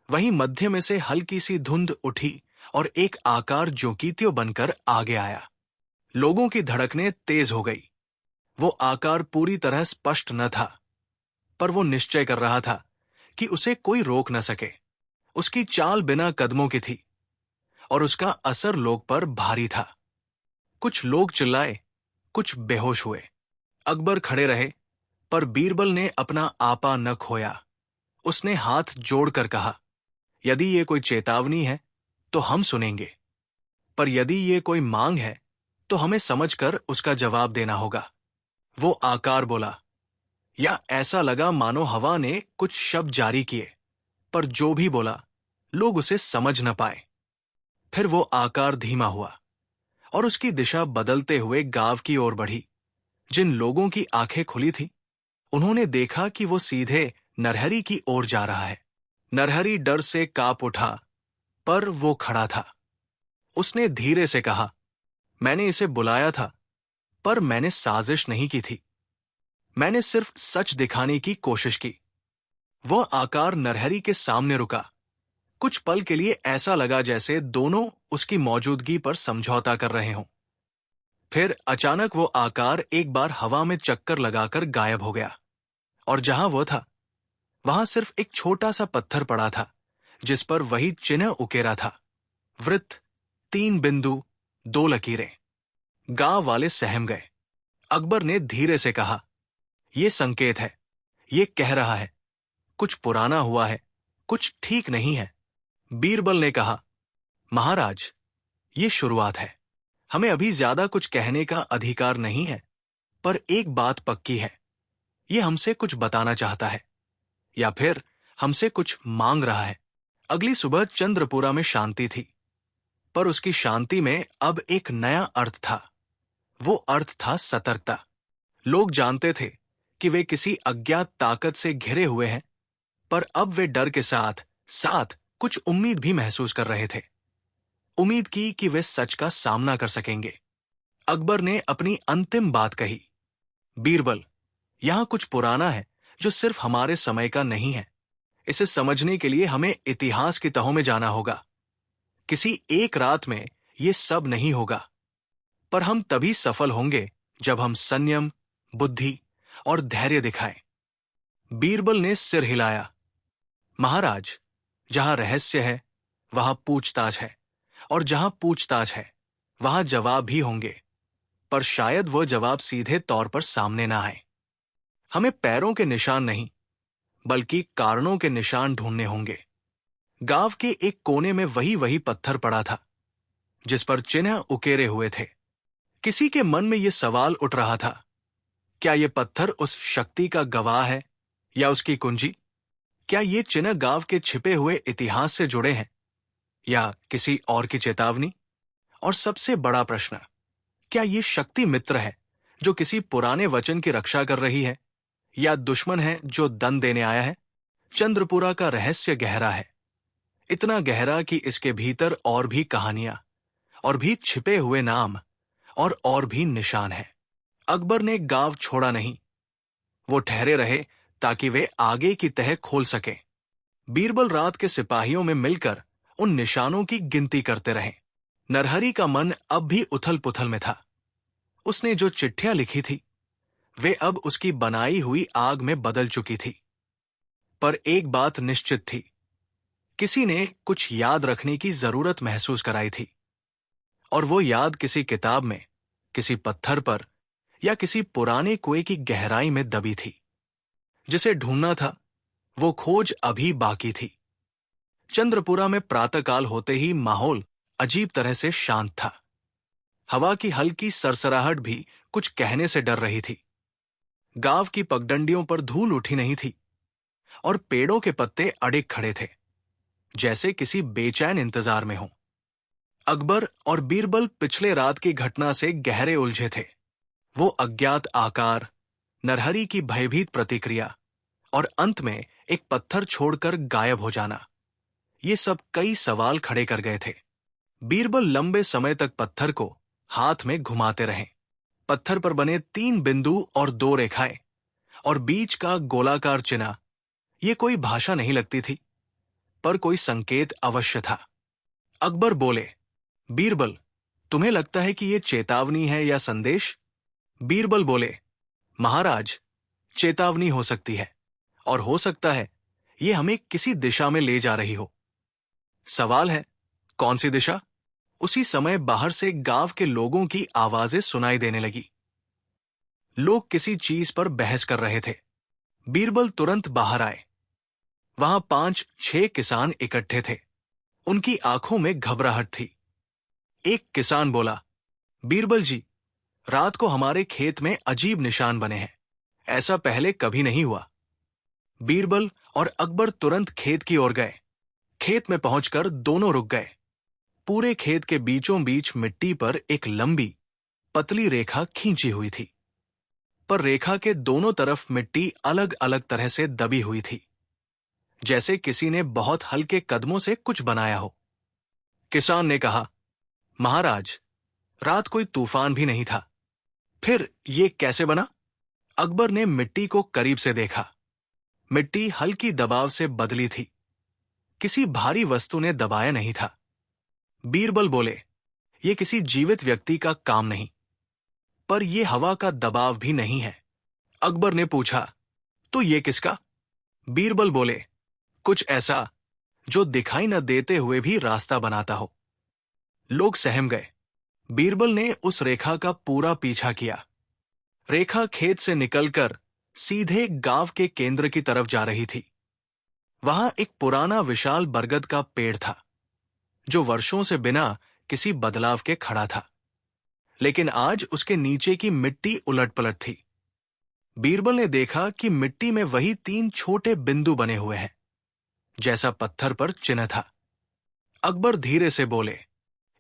वहीं मध्य में से हल्की सी धुंध उठी और एक आकार ज्यों बनकर आगे आया। लोगों की धड़कनें तेज हो गई। वो आकार पूरी तरह स्पष्ट न था, पर वो निश्चय कर रहा था कि उसे कोई रोक न सके। उसकी चाल बिना कदमों की थी, और उसका असर लोग पर भारी था। कुछ लोग चिल्लाए, कुछ बेहोश हुए। अकबर खड़े रहे, पर बीरबल ने अपना आपा न खोया। उसने हाथ जोड़कर कहा, यदि ये कोई चेतावनी है तो हम सुनेंगे, पर यदि ये कोई मांग है तो हमें समझकर उसका जवाब देना होगा। वो आकार बोला, या ऐसा लगा मानो हवा ने कुछ शब्द जारी किए, पर जो भी बोला लोग उसे समझ न पाए। फिर वो आकार धीमा हुआ, और उसकी दिशा बदलते हुए गांव की ओर बढ़ी। जिन लोगों की आंखें खुली थी, उन्होंने देखा कि वो सीधे नरहरी की ओर जा रहा है। नरहरी डर से कांप उठा, पर वो खड़ा था। उसने धीरे से कहा, मैंने इसे बुलाया था, पर मैंने साजिश नहीं की थी। मैंने सिर्फ सच दिखाने की कोशिश की। वह आकार नरहरी के सामने रुका। कुछ पल के लिए ऐसा लगा जैसे दोनों उसकी मौजूदगी पर समझौता कर रहे हों। फिर अचानक वो आकार एक बार हवा में चक्कर लगाकर गायब हो गया, और जहां वो था वहां सिर्फ एक छोटा सा पत्थर पड़ा था, जिस पर वही चिन्ह उकेरा था। वृत्त, 3 बिंदु, 2 लकीरें। गांव वाले सहम गए। अकबर ने धीरे से कहा, यह संकेत है। ये कह रहा है कुछ पुराना हुआ है, कुछ ठीक नहीं है। बीरबल ने कहा, महाराज, ये शुरुआत है। हमें अभी ज्यादा कुछ कहने का अधिकार नहीं है, पर एक बात पक्की है, ये हमसे कुछ बताना चाहता है, या फिर हमसे कुछ मांग रहा है। अगली सुबह चंद्रपुरा में शांति थी, पर उसकी शांति में अब एक नया अर्थ था। वो अर्थ था सतर्कता। लोग जानते थे कि वे किसी अज्ञात ताकत से घिरे हुए हैं, पर अब वे डर के साथ साथ कुछ उम्मीद भी महसूस कर रहे थे। उम्मीद की कि वे सच का सामना कर सकेंगे। अकबर ने अपनी अंतिम बात कही, बीरबल, यहां कुछ पुराना है जो सिर्फ हमारे समय का नहीं है। इसे समझने के लिए हमें इतिहास की तहों में जाना होगा। किसी एक रात में ये सब नहीं होगा, पर हम तभी सफल होंगे जब हम संयम, बुद्धि और धैर्य दिखाएं। बीरबल ने सिर हिलाया। महाराज, जहां रहस्य है वहां पूछताछ है, और जहां पूछताछ है वहां जवाब भी होंगे, पर शायद वो जवाब सीधे तौर पर सामने ना आए। हमें पैरों के निशान नहीं, बल्कि कारणों के निशान ढूंढने होंगे। गांव के एक कोने में वही वही पत्थर पड़ा था जिस पर चिन्ह उकेरे हुए थे। किसी के मन में यह सवाल उठ रहा था, क्या यह पत्थर उस शक्ति का गवाह है या उसकी कुंजी? क्या ये चिन्ह गांव के छिपे हुए इतिहास से जुड़े हैं या किसी और की चेतावनी? और सबसे बड़ा प्रश्न, क्या ये शक्ति मित्र है जो किसी पुराने वचन की रक्षा कर रही है, या दुश्मन है जो दंड देने आया है? चंद्रपुरा का रहस्य गहरा है, इतना गहरा कि इसके भीतर और भी कहानियां, और भी छिपे हुए नाम, और भी निशान हैं। अकबर ने गांव छोड़ा नहीं, वो ठहरे रहे ताकि वे आगे की तह खोल सकें। बीरबल रात के सिपाहियों में मिलकर उन निशानों की गिनती करते रहे। नरहरी का मन अब भी उथल पुथल में था। उसने जो चिट्ठियां लिखी थी वे अब उसकी बनाई हुई आग में बदल चुकी थी। पर एक बात निश्चित थी, किसी ने कुछ याद रखने की जरूरत महसूस कराई थी, और वो याद किसी किताब में, किसी पत्थर पर, या किसी पुराने कुएं की गहराई में दबी थी। जिसे ढूंढना था वो खोज अभी बाकी थी। चंद्रपुरा में प्रातःकाल होते ही माहौल अजीब तरह से शांत था। हवा की हल्की सरसराहट भी कुछ कहने से डर रही थी। गांव की पगडंडियों पर धूल उठी नहीं थी, और पेड़ों के पत्ते अड़े खड़े थे, जैसे किसी बेचैन इंतजार में हो। अकबर और बीरबल पिछले रात की घटना से गहरे उलझे थे। वो अज्ञात आकार, नरहरी की भयभीत प्रतिक्रिया, और अंत में एक पत्थर छोड़कर गायब हो जाना, ये सब कई सवाल खड़े कर गए थे। बीरबल लंबे समय तक पत्थर को हाथ में घुमाते रहे। पत्थर पर बने 3 बिंदु और 2 रेखाएं, और बीच का गोलाकार चिन्ह, ये कोई भाषा नहीं लगती थी, पर कोई संकेत अवश्य था। अकबर बोले, बीरबल, तुम्हें लगता है कि ये चेतावनी है या संदेश? बीरबल बोले, महाराज, चेतावनी हो सकती है, और हो सकता है ये हमें किसी दिशा में ले जा रही हो। सवाल है, कौन सी दिशा? उसी समय बाहर से गांव के लोगों की आवाजें सुनाई देने लगी। लोग किसी चीज पर बहस कर रहे थे। बीरबल तुरंत बाहर आए। वहां 5-6 किसान इकट्ठे थे। उनकी आंखों में घबराहट थी। एक किसान बोला, बीरबल जी, रात को हमारे खेत में अजीब निशान बने हैं, ऐसा पहले कभी नहीं हुआ। बीरबल और अकबर तुरंत खेत की ओर गए। खेत में पहुंचकर दोनों रुक गए। पूरे खेत के बीचों बीच मिट्टी पर एक लंबी, पतली रेखा खींची हुई थी, पर रेखा के दोनों तरफ मिट्टी अलग अलग तरह से दबी हुई थी, जैसे किसी ने बहुत हल्के कदमों से कुछ बनाया हो। किसान ने कहा, महाराज, रात कोई तूफान भी नहीं था, फिर ये कैसे बना? अकबर ने मिट्टी को करीब से देखा। मिट्टी हल्की दबाव से बदली थी, किसी भारी वस्तु ने दबाया नहीं था। बीरबल बोले, ये किसी जीवित व्यक्ति का काम नहीं, पर यह हवा का दबाव भी नहीं है। अकबर ने पूछा, तो ये किसका? बीरबल बोले, कुछ ऐसा जो दिखाई न देते हुए भी रास्ता बनाता हो। लोग सहम गए। बीरबल ने उस रेखा का पूरा पीछा किया। रेखा खेत से निकलकर सीधे गांव के केंद्र की तरफ जा रही थी। वहां एक पुराना विशाल बरगद का पेड़ था, जो वर्षों से बिना किसी बदलाव के खड़ा था, लेकिन आज उसके नीचे की मिट्टी उलट-पलट थी। बीरबल ने देखा कि मिट्टी में वही 3 छोटे बिंदु बने हुए हैं, जैसा पत्थर पर चिन्ह था। अकबर धीरे से बोले,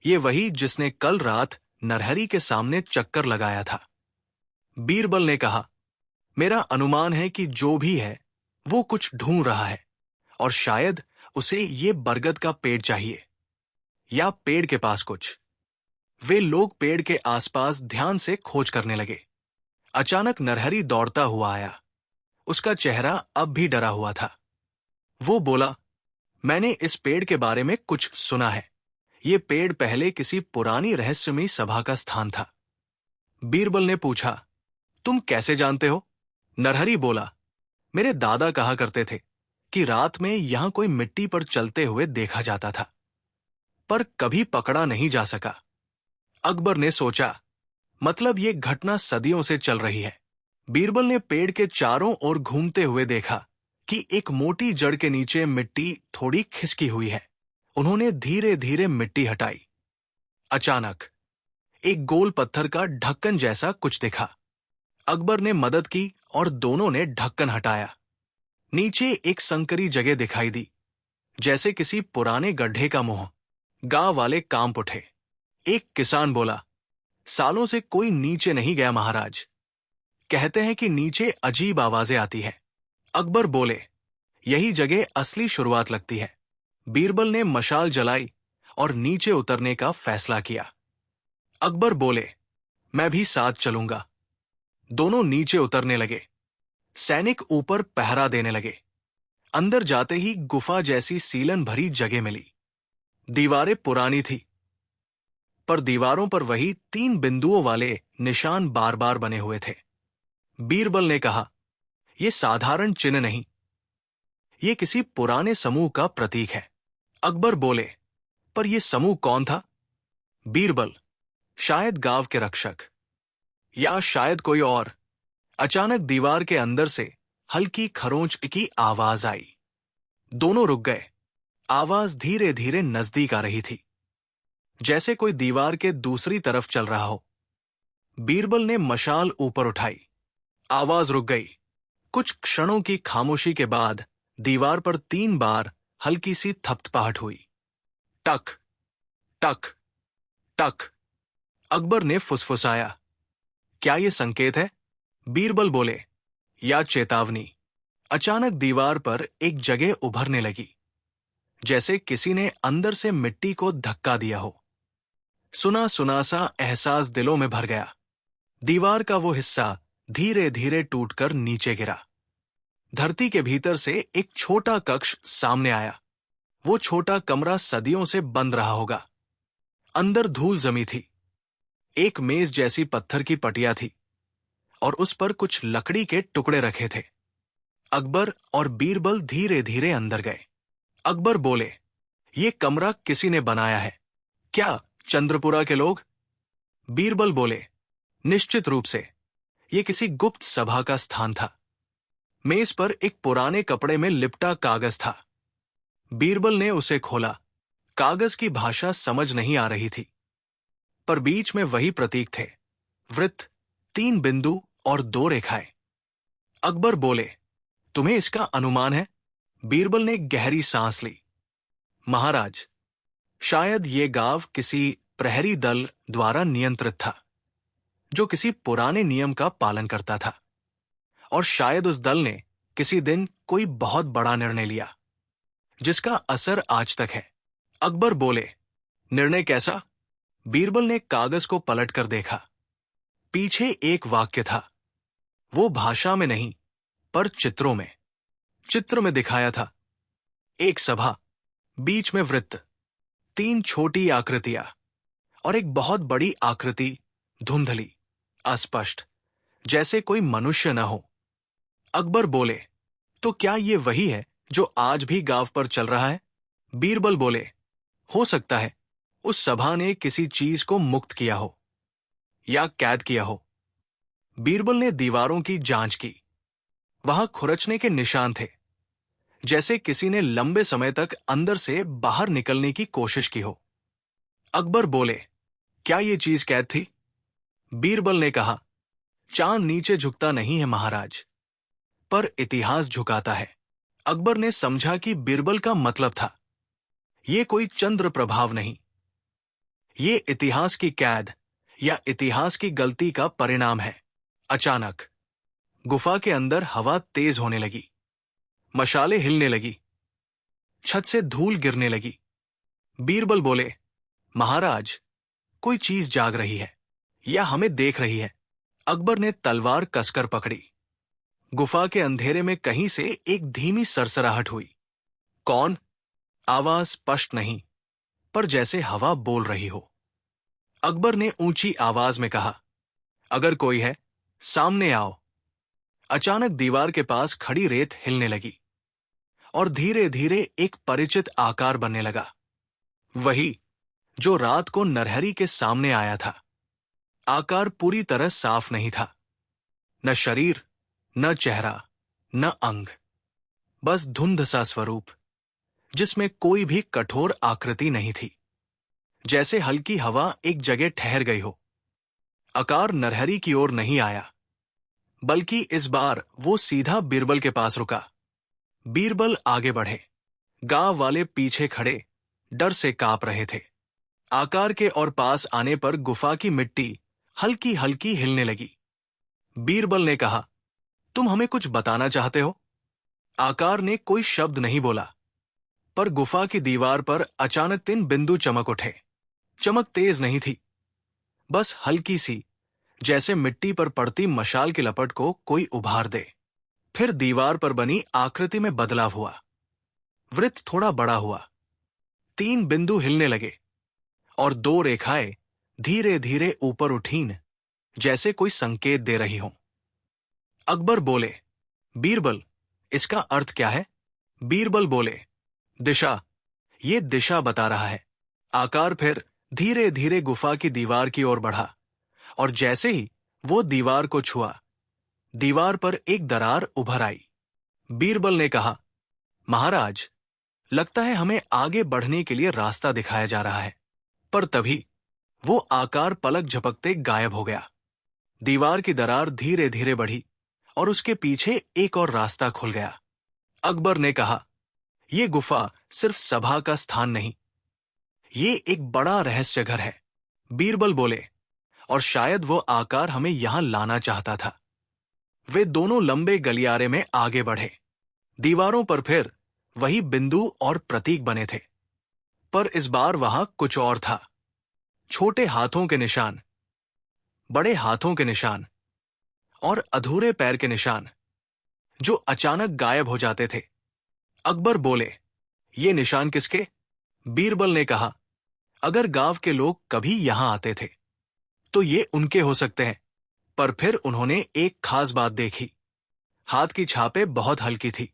ये वही जिसने कल रात नरहरी के सामने चक्कर लगाया था। बीरबल ने कहा, मेरा अनुमान है कि जो भी है वो कुछ ढूंढ रहा है, और शायद उसे ये बरगद का पेड़ चाहिए, या पेड़ के पास कुछ। वे लोग पेड़ के आसपास ध्यान से खोज करने लगे। अचानक नरहरी दौड़ता हुआ आया। उसका चेहरा अब भी डरा हुआ था। वो बोला, मैंने इस पेड़ के बारे में कुछ सुना है। ये पेड़ पहले किसी पुरानी रहस्यमयी सभा का स्थान था। बीरबल ने पूछा, तुम कैसे जानते हो? नरहरी बोला, मेरे दादा कहा करते थे कि रात में यहां कोई मिट्टी पर चलते हुए देखा जाता था। पर कभी पकड़ा नहीं जा सका। अकबर ने सोचा, मतलब ये घटना सदियों से चल रही है। बीरबल ने पेड़ के चारों ओर घूमते हुए देखा कि एक मोटी जड़ के नीचे मिट्टी थोड़ी खिसकी हुई है। उन्होंने धीरे धीरे मिट्टी हटाई। अचानक एक गोल पत्थर का ढक्कन जैसा कुछ दिखा। अकबर ने मदद की और दोनों ने ढक्कन हटाया। नीचे एक संकरी जगह दिखाई दी, जैसे किसी पुराने गड्ढे का मुंह। गांव वाले कांप उठे। एक किसान बोला, सालों से कोई नीचे नहीं गया महाराज। कहते हैं कि नीचे अजीब आवाजें आती हैं। अकबर बोले, यही जगह असली शुरुआत लगती है। बीरबल ने मशाल जलाई और नीचे उतरने का फैसला किया। अकबर बोले, मैं भी साथ चलूंगा। दोनों नीचे उतरने लगे। सैनिक ऊपर पहरा देने लगे। अंदर जाते ही गुफा जैसी सीलन भरी जगह मिली। दीवारें पुरानी थी, पर दीवारों पर वही 3 बिंदुओं वाले निशान बार बार बने हुए थे। बीरबल ने कहा, यह साधारण चिन्ह नहीं, ये किसी पुराने समूह का प्रतीक है। अकबर बोले, पर यह समूह कौन था? बीरबल, शायद गांव के रक्षक, या शायद कोई और। अचानक दीवार के अंदर से हल्की खरोंच की आवाज आई। दोनों रुक गए। आवाज धीरे धीरे नजदीक आ रही थी, जैसे कोई दीवार के दूसरी तरफ चल रहा हो। बीरबल ने मशाल ऊपर उठाई। आवाज रुक गई। कुछ क्षणों की खामोशी के बाद दीवार पर 3 बार हल्की सी थपथपाहट हुई। टक टक टक। अकबर ने फुसफुसाया, क्या यह संकेत है? बीरबल बोले, या चेतावनी। अचानक दीवार पर एक जगह उभरने लगी, जैसे किसी ने अंदर से मिट्टी को धक्का दिया हो। सुना सुना सा एहसास दिलों में भर गया। दीवार का वो हिस्सा धीरे धीरे टूटकर नीचे गिरा। धरती के भीतर से एक छोटा कक्ष सामने आया। वो छोटा कमरा सदियों से बंद रहा होगा। अंदर धूल जमी थी। एक मेज जैसी पत्थर की पटिया थी और उस पर कुछ लकड़ी के टुकड़े रखे थे। अकबर और बीरबल धीरे धीरे अंदर गए। अकबर बोले, ये कमरा किसी ने बनाया है क्या? चंद्रपुरा के लोग? बीरबल बोले, निश्चित रूप से, ये किसी गुप्त सभा का स्थान था। मेज पर एक पुराने कपड़े में लिपटा कागज था। बीरबल ने उसे खोला। कागज की भाषा समझ नहीं आ रही थी, पर बीच में वही प्रतीक थे, वृत्त, 3 बिंदु और 2 रेखाएं। अकबर बोले, तुम्हें इसका अनुमान है? बीरबल ने गहरी सांस ली। महाराज, शायद ये गांव किसी प्रहरी दल द्वारा नियंत्रित था, जो किसी पुराने नियम का पालन करता था, और शायद उस दल ने किसी दिन कोई बहुत बड़ा निर्णय लिया, जिसका असर आज तक है। अकबर बोले, निर्णय कैसा? बीरबल ने कागज को पलटकर देखा। पीछे एक वाक्य था, वो भाषा में नहीं, पर चित्रों में। चित्र में दिखाया था, एक सभा, बीच में वृत्त, 3 छोटी आकृतियां और एक बहुत बड़ी आकृति, धुंधली, अस्पष्ट, जैसे कोई मनुष्य न हो। अकबर बोले, तो क्या ये वही है जो आज भी गांव पर चल रहा है? बीरबल बोले, हो सकता है उस सभा ने किसी चीज को मुक्त किया हो या कैद किया हो। बीरबल ने दीवारों की जांच की। वहां खुरचने के निशान थे, जैसे किसी ने लंबे समय तक अंदर से बाहर निकलने की कोशिश की हो। अकबर बोले, क्या ये चीज कैद थी? बीरबल ने कहा, चांद नीचे झुकता नहीं है महाराज, पर इतिहास झुकाता है। अकबर ने समझा कि बीरबल का मतलब था, ये कोई चंद्र प्रभाव नहीं, ये इतिहास की कैद या इतिहास की गलती का परिणाम है। अचानक गुफा के अंदर हवा तेज होने लगी। मशालें हिलने लगी। छत से धूल गिरने लगी। बीरबल बोले, महाराज, कोई चीज जाग रही है या हमें देख रही है। अकबर ने तलवार कसकर पकड़ी। गुफा के अंधेरे में कहीं से एक धीमी सरसराहट हुई। कौन? आवाज स्पष्ट नहीं, पर जैसे हवा बोल रही हो। अकबर ने ऊंची आवाज में कहा, अगर कोई है, सामने आओ। अचानक दीवार के पास खड़ी रेत हिलने लगी और धीरे धीरे एक परिचित आकार बनने लगा। वही जो रात को नरहरी के सामने आया था। आकार पूरी तरह साफ नहीं था, न शरीर, न चेहरा, न अंग, बस धुंध सा स्वरूप जिसमें कोई भी कठोर आकृति नहीं थी, जैसे हल्की हवा एक जगह ठहर गई हो। आकार नरहरी की ओर नहीं आया, बल्कि इस बार वो सीधा बीरबल के पास रुका। बीरबल आगे बढ़े, गांव वाले पीछे खड़े डर से कांप रहे थे। आकार के और पास आने पर गुफा की मिट्टी हल्की हल्की हिलने लगी। बीरबल ने कहा, तुम हमें कुछ बताना चाहते हो? आकार ने कोई शब्द नहीं बोला, पर गुफा की दीवार पर अचानक 3 बिंदु चमक उठे। चमक तेज नहीं थी, बस हल्की सी, जैसे मिट्टी पर पड़ती मशाल की लपट को कोई उभार दे। फिर दीवार पर बनी आकृति में बदलाव हुआ। वृत्त थोड़ा बड़ा हुआ, 3 बिंदु हिलने लगे और 2 रेखाएं धीरे धीरे ऊपर उठीं, जैसे कोई संकेत दे रही हों। अकबर बोले, बीरबल, इसका अर्थ क्या है? बीरबल बोले, दिशा, ये दिशा बता रहा है। आकार फिर धीरे धीरे गुफा की दीवार की ओर बढ़ा, और जैसे ही वो दीवार को छुआ, दीवार पर एक दरार उभर आई। बीरबल ने कहा, महाराज, लगता है हमें आगे बढ़ने के लिए रास्ता दिखाया जा रहा है। पर तभी वो आकार पलक झपकते गायब हो गया। दीवार की दरार धीरे धीरे बढ़ी और उसके पीछे एक और रास्ता खुल गया। अकबर ने कहा, यह गुफा सिर्फ सभा का स्थान नहीं, ये एक बड़ा रहस्य घर है। बीरबल बोले, और शायद वो आकार हमें यहां लाना चाहता था। वे दोनों लंबे गलियारे में आगे बढ़े। दीवारों पर फिर वही बिंदु और प्रतीक बने थे, पर इस बार वहां कुछ और था। छोटे हाथों के निशान, बड़े हाथों के निशान और अधूरे पैर के निशान, जो अचानक गायब हो जाते थे। अकबर बोले, ये निशान किसके? बीरबल ने कहा, अगर गांव के लोग कभी यहां आते थे तो ये उनके हो सकते हैं। पर फिर उन्होंने एक खास बात देखी। हाथ की छापें बहुत हल्की थी,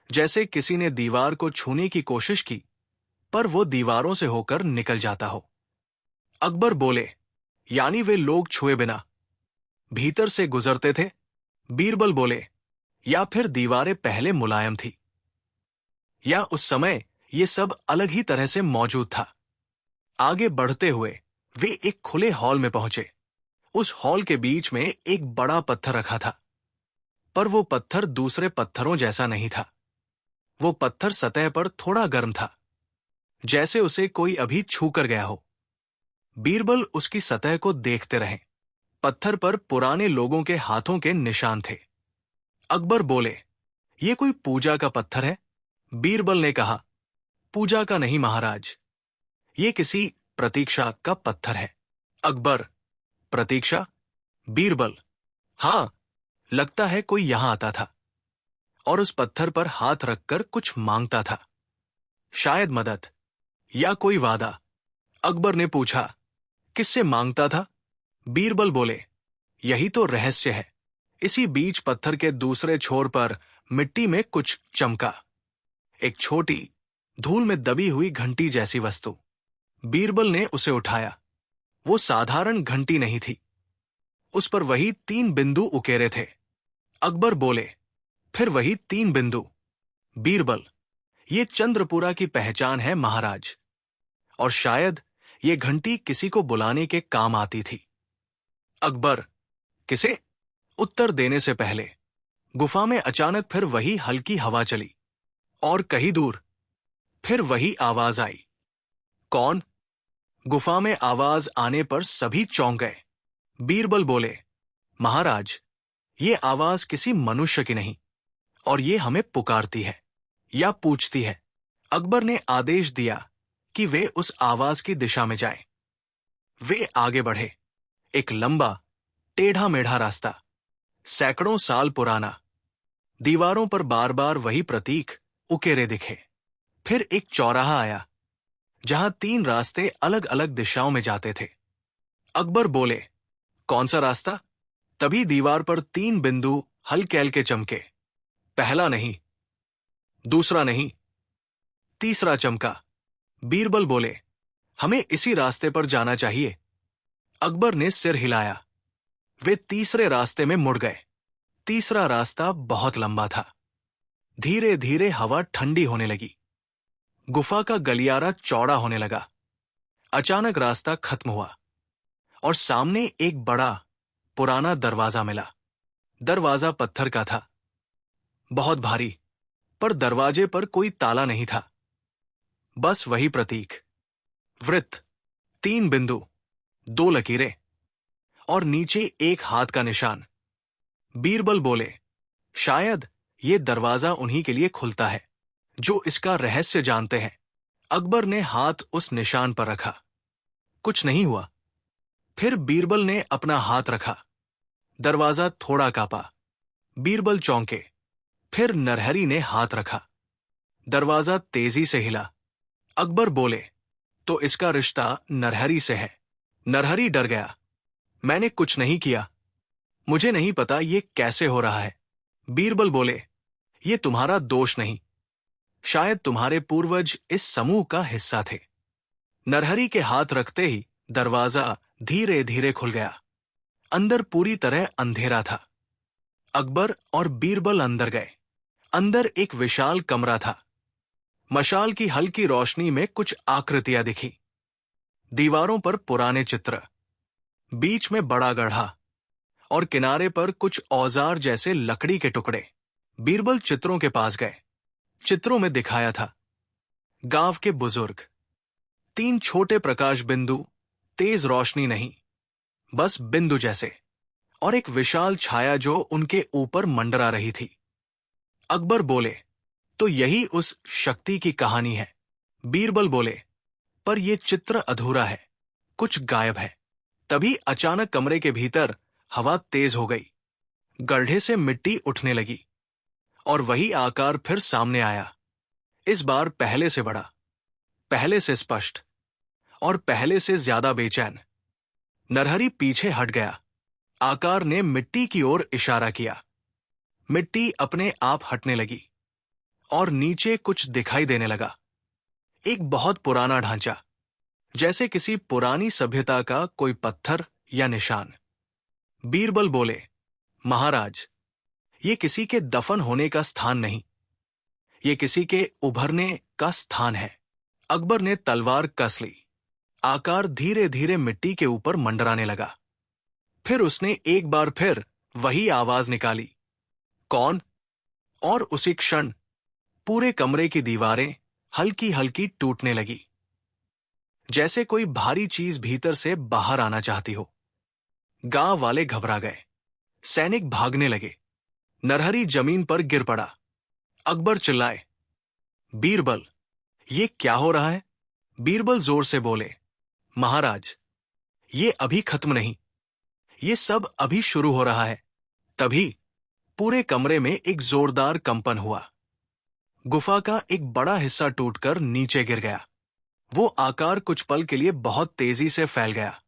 जैसे किसी ने दीवार को छूने की कोशिश की, पर वो दीवारों से होकर निकल जाता हो। अकबर बोले, यानी वे लोग छुए बिना भीतर से गुजरते थे? बीरबल बोले, या फिर दीवारें पहले मुलायम थी, या उस समय ये सब अलग ही तरह से मौजूद था। आगे बढ़ते हुए वे एक खुले हॉल में पहुंचे। उस हॉल के बीच में एक बड़ा पत्थर रखा था, पर वो पत्थर दूसरे पत्थरों जैसा नहीं था। वो पत्थर सतह पर थोड़ा गर्म था, जैसे उसे कोई अभी छू कर गया हो। बीरबल उसकी सतह को देखते रहे। पत्थर पर पुराने लोगों के हाथों के निशान थे। अकबर बोले, ये कोई पूजा का पत्थर है? बीरबल ने कहा, पूजा का नहीं महाराज, ये किसी प्रतीक्षा का पत्थर है। अकबर, प्रतीक्षा? बीरबल, हां, लगता है कोई यहां आता था और उस पत्थर पर हाथ रखकर कुछ मांगता था, शायद मदद या कोई वादा। अकबर ने पूछा, किससे मांगता था? बीरबल बोले, यही तो रहस्य है। इसी बीच पत्थर के दूसरे छोर पर मिट्टी में कुछ चमका, एक छोटी, धूल में दबी हुई घंटी जैसी वस्तु। बीरबल ने उसे उठाया। वो साधारण घंटी नहीं थी, उस पर वही 3 बिंदु उकेरे थे। अकबर बोले, फिर वही 3 बिंदु। बीरबल, ये चंद्रपुरा की पहचान है महाराज, और शायद ये घंटी किसी को बुलाने के काम आती थी। अकबर, किसे? उत्तर देने से पहले गुफा में अचानक फिर वही हल्की हवा चली, और कहीं दूर फिर वही आवाज आई। कौन? गुफा में आवाज आने पर सभी चौंक गए। बीरबल बोले, महाराज, ये आवाज किसी मनुष्य की नहीं, और ये हमें पुकारती है या पूछती है। अकबर ने आदेश दिया कि वे उस आवाज की दिशा में जाएं। वे आगे बढ़े। एक लंबा, टेढ़ा मेढ़ा रास्ता, सैकड़ों साल पुराना। दीवारों पर बार बार वही प्रतीक उकेरे दिखे। फिर एक चौराहा आया, जहां 3 रास्ते अलग अलग दिशाओं में जाते थे। अकबर बोले, कौन सा रास्ता? तभी दीवार पर 3 बिंदु हल्के हल्के चमके। पहला नहीं, दूसरा नहीं, तीसरा चमका। बीरबल बोले, हमें इसी रास्ते पर जाना चाहिए। अकबर ने सिर हिलाया। वे तीसरे रास्ते में मुड़ गए। तीसरा रास्ता बहुत लंबा था। धीरे धीरे हवा ठंडी होने लगी। गुफा का गलियारा चौड़ा होने लगा। अचानक रास्ता खत्म हुआ और सामने एक बड़ा पुराना दरवाजा मिला। दरवाजा पत्थर का था, बहुत भारी, पर दरवाजे पर कोई ताला नहीं था। बस वही प्रतीक, वृत्त, 3 बिंदु, 2 लकीरें और नीचे एक हाथ का निशान। बीरबल बोले, शायद ये दरवाजा उन्हीं के लिए खुलता है जो इसका रहस्य जानते हैं। अकबर ने हाथ उस निशान पर रखा। कुछ नहीं हुआ। फिर बीरबल ने अपना हाथ रखा। दरवाजा थोड़ा कांपा। बीरबल चौंके। फिर नरहरी ने हाथ रखा। दरवाजा तेजी से हिला। अकबर बोले, तो इसका रिश्ता नरहरी से है। नरहरी डर गया। मैंने कुछ नहीं किया। मुझे नहीं पता ये कैसे हो रहा है। बीरबल बोले, ये तुम्हारा दोष नहीं। शायद तुम्हारे पूर्वज इस समूह का हिस्सा थे। नरहरी के हाथ रखते ही दरवाजा धीरे धीरे खुल गया। अंदर पूरी तरह अंधेरा था। अकबर और बीरबल अंदर गए। अंदर एक विशाल कमरा था। मशाल की हल्की रोशनी में कुछ आकृतियां दिखी। दीवारों पर पुराने चित्र, बीच में बड़ा गड्ढा और किनारे पर कुछ औजार जैसे लकड़ी के टुकड़े। बीरबल चित्रों के पास गए। चित्रों में दिखाया था गांव के बुजुर्ग, 3 छोटे प्रकाश बिंदु, तेज रोशनी नहीं, बस बिंदु जैसे, और एक विशाल छाया जो उनके ऊपर मंडरा रही थी। अकबर बोले, तो यही उस शक्ति की कहानी है। बीरबल बोले, पर यह चित्र अधूरा है, कुछ गायब है। तभी अचानक कमरे के भीतर हवा तेज हो गई। गड्ढे से मिट्टी उठने लगी और वही आकार फिर सामने आया। इस बार पहले से बड़ा, पहले से स्पष्ट और पहले से ज्यादा बेचैन। नरहरी पीछे हट गया। आकार ने मिट्टी की ओर इशारा किया। मिट्टी अपने आप हटने लगी और नीचे कुछ दिखाई देने लगा। एक बहुत पुराना ढांचा, जैसे किसी पुरानी सभ्यता का कोई पत्थर या निशान। बीरबल बोले, महाराज, ये किसी के दफन होने का स्थान नहीं, ये किसी के उभरने का स्थान है। अकबर ने तलवार कस ली। आकार धीरे धीरे मिट्टी के ऊपर मंडराने लगा। फिर उसने एक बार फिर वही आवाज निकाली, कौन? और उसी क्षण पूरे कमरे की दीवारें हल्की हल्की टूटने लगी, जैसे कोई भारी चीज भीतर से बाहर आना चाहती हो। गांव वाले घबरा गए। सैनिक भागने लगे। नरहरी जमीन पर गिर पड़ा। अकबर चिल्लाए, बीरबल, ये क्या हो रहा है? बीरबल जोर से बोले, महाराज, ये अभी खत्म नहीं, ये सब अभी शुरू हो रहा है। तभी पूरे कमरे में एक जोरदार कंपन हुआ। गुफा का एक बड़ा हिस्सा टूटकर नीचे गिर गया। वो आकार कुछ पल के लिए बहुत तेजी से फैल गया,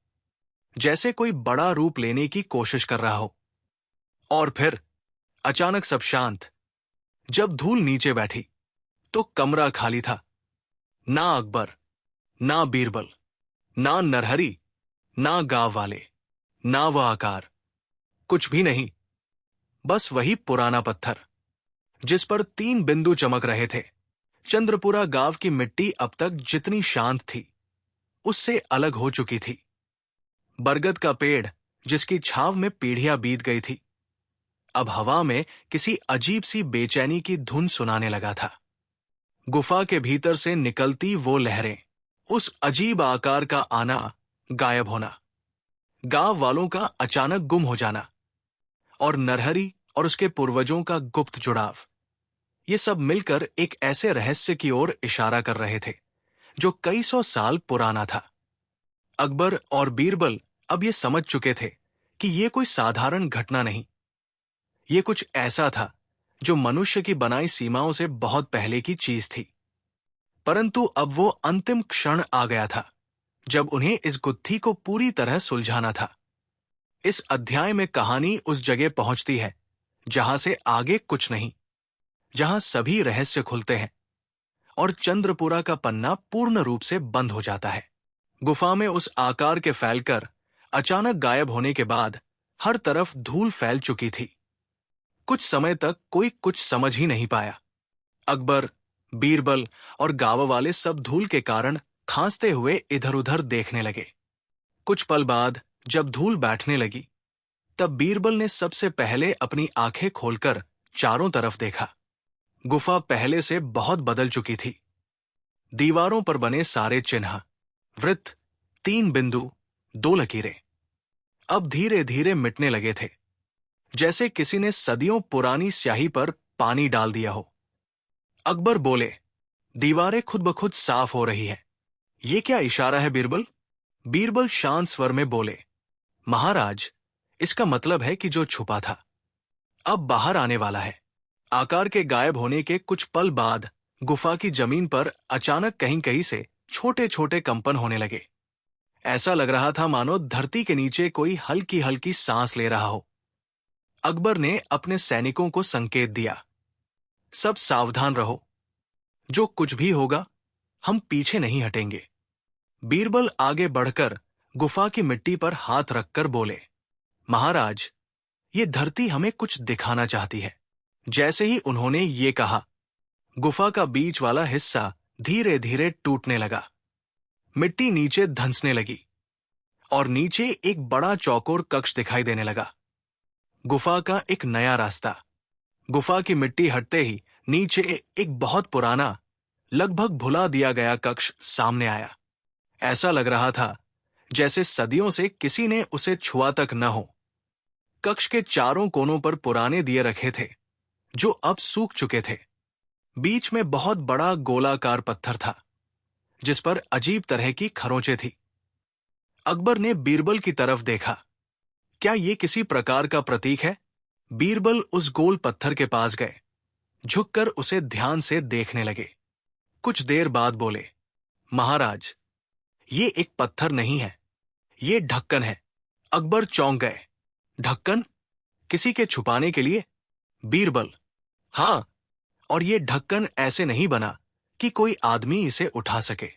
जैसे कोई बड़ा रूप लेने की कोशिश कर रहा हो। और फिर अचानक सब शांत। जब धूल नीचे बैठी तो कमरा खाली था। ना अकबर, ना बीरबल, ना नरहरी, ना गांव वाले, ना वह आकार, कुछ भी नहीं। बस वही पुराना पत्थर जिस पर 3 बिंदु चमक रहे थे। चंद्रपुरा गांव की मिट्टी अब तक जितनी शांत थी, उससे अलग हो चुकी थी। बरगद का पेड़ जिसकी छाव में पीढ़ियां बीत गई थी, अब हवा में किसी अजीब सी बेचैनी की धुन सुनाने लगा था। गुफा के भीतर से निकलती वो लहरें, उस अजीब आकार का आना, गायब होना, गांव वालों का अचानक गुम हो जाना, और नरहरी और उसके पूर्वजों का गुप्त जुड़ाव, ये सब मिलकर एक ऐसे रहस्य की ओर इशारा कर रहे थे जो कई 100 साल पुराना था। अकबर और बीरबल अब ये समझ चुके थे कि ये कोई साधारण घटना नहीं, ये कुछ ऐसा था जो मनुष्य की बनाई सीमाओं से बहुत पहले की चीज थी। परंतु अब वो अंतिम क्षण आ गया था जब उन्हें इस गुत्थी को पूरी तरह सुलझाना था। इस अध्याय में कहानी उस जगह पहुंचती है जहां से आगे कुछ नहीं, जहां सभी रहस्य खुलते हैं और चंद्रपुरा का पन्ना पूर्ण रूप से बंद हो जाता है। गुफा में उस आकार के फैलकर अचानक गायब होने के बाद हर तरफ धूल फैल चुकी थी। कुछ समय तक कोई कुछ समझ ही नहीं पाया। अकबर, बीरबल और गांव वाले सब धूल के कारण खांसते हुए इधर उधर देखने लगे। कुछ पल बाद जब धूल बैठने लगी, तब बीरबल ने सबसे पहले अपनी आंखें खोलकर चारों तरफ देखा। गुफा पहले से बहुत बदल चुकी थी। दीवारों पर बने सारे चिन्ह, वृत्त, 3 बिंदु, 2 लकीरें अब धीरे धीरे मिटने लगे थे, जैसे किसी ने सदियों पुरानी स्याही पर पानी डाल दिया हो। अकबर बोले, दीवारें खुद ब खुद साफ हो रही हैं। ये क्या इशारा है बीरबल? बीरबल शांत स्वर में बोले, महाराज, इसका मतलब है कि जो छुपा था अब बाहर आने वाला है। आकार के गायब होने के कुछ पल बाद गुफा की जमीन पर अचानक कहीं कहीं से छोटे छोटे कंपन होने लगे। ऐसा लग रहा था मानो धरती के नीचे कोई हल्की हल्की सांस ले रहा हो। अकबर ने अपने सैनिकों को संकेत दिया, सब सावधान रहो, जो कुछ भी होगा हम पीछे नहीं हटेंगे। बीरबल आगे बढ़कर गुफा की मिट्टी पर हाथ रखकर बोले, महाराज, ये धरती हमें कुछ दिखाना चाहती है। जैसे ही उन्होंने ये कहा, गुफा का बीच वाला हिस्सा धीरे धीरे टूटने लगा। मिट्टी नीचे धंसने लगी और नीचे एक बड़ा चौकोर कक्ष दिखाई देने लगा। गुफा का एक नया रास्ता। गुफा की मिट्टी हटते ही नीचे एक बहुत पुराना, लगभग भुला दिया गया कक्ष सामने आया। ऐसा लग रहा था जैसे सदियों से किसी ने उसे छुआ तक न हो। कक्ष के चारों कोनों पर पुराने दिए रखे थे, जो अब सूख चुके थे। बीच में बहुत बड़ा गोलाकार पत्थर था, जिस पर अजीब तरह की खरोंचें थी। अकबर ने बीरबल की तरफ देखा। क्या ये किसी प्रकार का प्रतीक है? बीरबल उस गोल पत्थर के पास गए, झुककर उसे ध्यान से देखने लगे। कुछ देर बाद बोले, महाराज, ये एक पत्थर नहीं है, ये ढक्कन है। अकबर चौंक गए। ढक्कन? किसी के छुपाने के लिए? बीरबल, हां, और ये ढक्कन ऐसे नहीं बना कि कोई आदमी इसे उठा सके।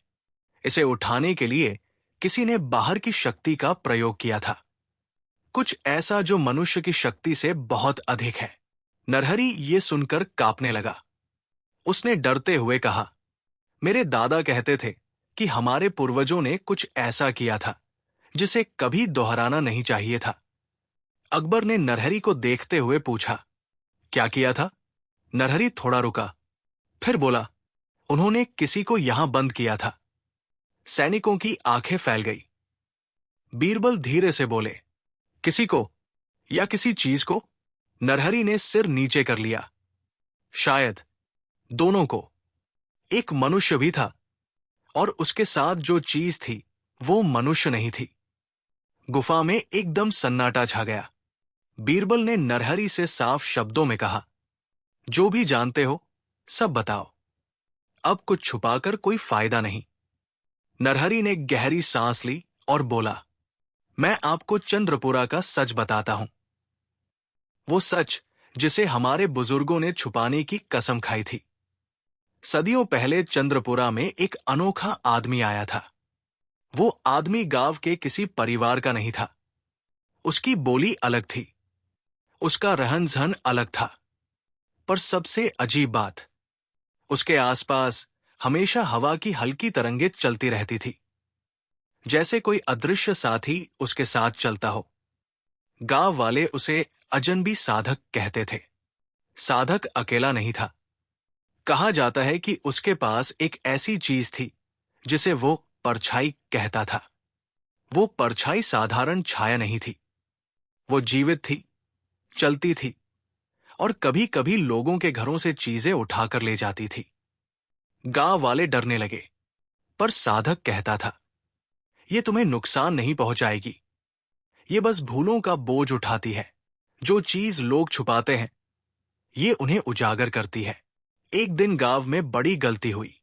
इसे उठाने के लिए किसी ने बाहर की शक्ति का प्रयोग किया था, कुछ ऐसा जो मनुष्य की शक्ति से बहुत अधिक है। नरहरी ये सुनकर कांपने लगा। उसने डरते हुए कहा, मेरे दादा कहते थे कि हमारे पूर्वजों ने कुछ ऐसा किया था जिसे कभी दोहराना नहीं चाहिए था। अकबर ने नरहरी को देखते हुए पूछा, क्या किया था? नरहरी थोड़ा रुका, फिर बोला, उन्होंने किसी को यहां बंद किया था। सैनिकों की आंखें फैल गई। बीरबल धीरे से बोले, किसी को या किसी चीज को? नरहरी ने सिर नीचे कर लिया। शायद दोनों को। एक मनुष्य भी था, और उसके साथ जो चीज थी वो मनुष्य नहीं थी। गुफा में एकदम सन्नाटा छा गया। बीरबल ने नरहरी से साफ शब्दों में कहा, जो भी जानते हो सब बताओ, अब कुछ छुपाकर कोई फायदा नहीं। नरहरी ने गहरी सांस ली और बोला, मैं आपको चंद्रपुरा का सच बताता हूं, वो सच जिसे हमारे बुजुर्गों ने छुपाने की कसम खाई थी। सदियों पहले चंद्रपुरा में एक अनोखा आदमी आया था। वो आदमी गांव के किसी परिवार का नहीं था। उसकी बोली अलग थी, उसका रहन सहन अलग था, पर सबसे अजीब बात, उसके आसपास हमेशा हवा की हल्की तरंगें चलती रहती थी, जैसे कोई अदृश्य साथी उसके साथ चलता हो। गांव वाले उसे अजनबी साधक कहते थे। साधक अकेला नहीं था। कहा जाता है कि उसके पास एक ऐसी चीज थी जिसे वो परछाई कहता था। वो परछाई साधारण छाया नहीं थी, वो जीवित थी, चलती थी, और कभी कभी लोगों के घरों से चीजें उठाकर ले जाती थी। गांव वाले डरने लगे, पर साधक कहता था, ये तुम्हें नुकसान नहीं पहुंचाएगी, ये बस भूलों का बोझ उठाती है। जो चीज लोग छुपाते हैं, ये उन्हें उजागर करती है। एक दिन गांव में बड़ी गलती हुई।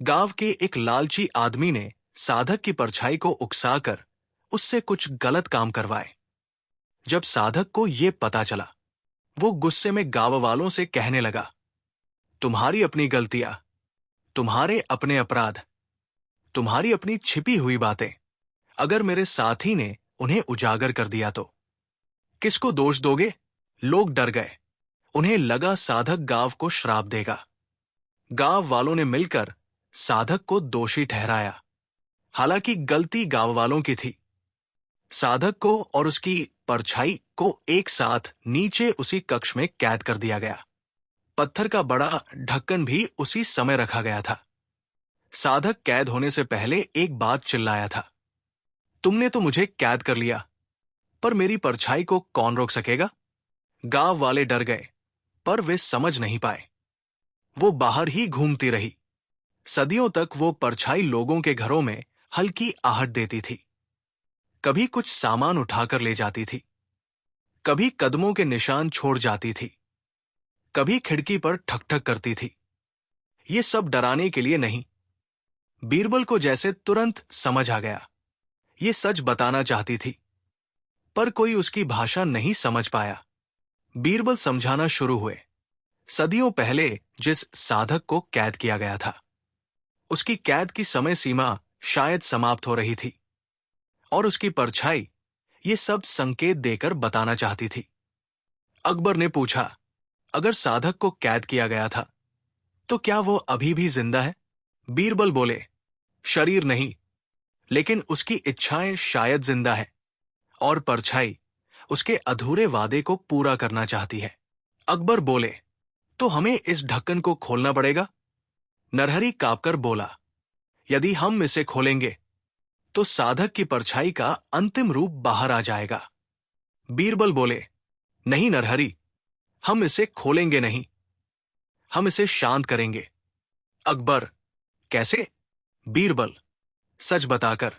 गांव के एक लालची आदमी ने साधक की परछाई को उकसाकर उससे कुछ गलत काम करवाए। जब साधक को यह पता चला, वो गुस्से में गांव वालों से कहने लगा, तुम्हारी अपनी गलतियां, तुम्हारे अपने अपराध, तुम्हारी अपनी छिपी हुई बातें अगर मेरे साथी ने उन्हें उजागर कर दिया तो किसको दोष दोगे? लोग डर गए। उन्हें लगा साधक गांव को श्राप देगा। गांव वालों ने मिलकर साधक को दोषी ठहराया। हालांकि गलती गांव वालों की थी। साधक को और उसकी परछाई को एक साथ नीचे उसी कक्ष में कैद कर दिया गया। पत्थर का बड़ा ढक्कन भी उसी समय रखा गया था। साधक कैद होने से पहले एक बात चिल्लाया था, तुमने तो मुझे कैद कर लिया, पर मेरी परछाई को कौन रोक सकेगा? गांव वाले डर गए, पर वे समझ नहीं पाए। वो बाहर ही घूमती रही। सदियों तक वो परछाई लोगों के घरों में हल्की आहट देती थी। कभी कुछ सामान उठाकर ले जाती थी, कभी कदमों के निशान छोड़ जाती थी, कभी खिड़की पर ठक-ठक करती थी। ये सब डराने के लिए नहीं। बीरबल को जैसे तुरंत समझ आ गया। ये सच बताना चाहती थी, पर कोई उसकी भाषा नहीं समझ पाया। बीरबल समझाना शुरू हुए। सदियों पहले जिस साधक को कैद किया गया था, उसकी कैद की समय सीमा शायद समाप्त हो रही थी, और उसकी परछाई ये सब संकेत देकर बताना चाहती थी। अकबर ने पूछा, अगर साधक को कैद किया गया था, तो क्या वो अभी भी जिंदा है? बीरबल बोले, शरीर नहीं, लेकिन उसकी इच्छाएं शायद जिंदा है, और परछाई उसके अधूरे वादे को पूरा करना चाहती है। अकबर बोले, तो हमें इस ढक्कन को खोलना पड़ेगा। नरहरी कांपकर बोला, यदि हम इसे खोलेंगे तो साधक की परछाई का अंतिम रूप बाहर आ जाएगा। बीरबल बोले, नहीं नरहरी, हम इसे खोलेंगे नहीं, हम इसे शांत करेंगे। अकबर, कैसे? बीरबल, सच बताकर।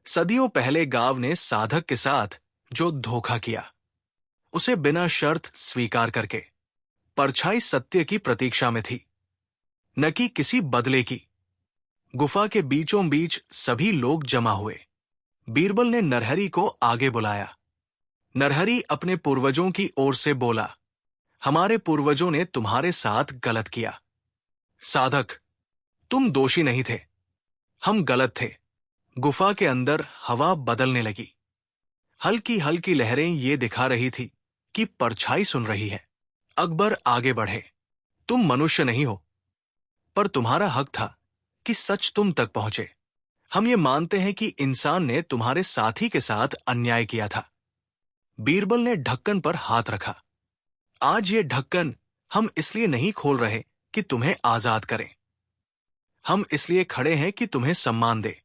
सदियों पहले गांव ने साधक के साथ जो धोखा किया, उसे बिना शर्त स्वीकार करके। परछाई सत्य की प्रतीक्षा में थी, न कि किसी बदले की। गुफा के बीचों बीच सभी लोग जमा हुए। बीरबल ने नरहरी को आगे बुलाया। नरहरी अपने पूर्वजों की ओर से बोला, हमारे पूर्वजों ने तुम्हारे साथ गलत किया। साधक, तुम दोषी नहीं थे, हम गलत थे। गुफा के अंदर हवा बदलने लगी। हल्की हल्की लहरें ये दिखा रही थी कि परछाई सुन रही है। अकबर आगे बढ़े, तुम मनुष्य नहीं हो, पर तुम्हारा हक था कि सच तुम तक पहुंचे। हम ये मानते हैं कि इंसान ने तुम्हारे साथी के साथ अन्याय किया था। बीरबल ने ढक्कन पर हाथ रखा। आज ये ढक्कन हम इसलिए नहीं खोल रहे कि तुम्हें आजाद करें, हम इसलिए खड़े हैं कि तुम्हें सम्मान दे।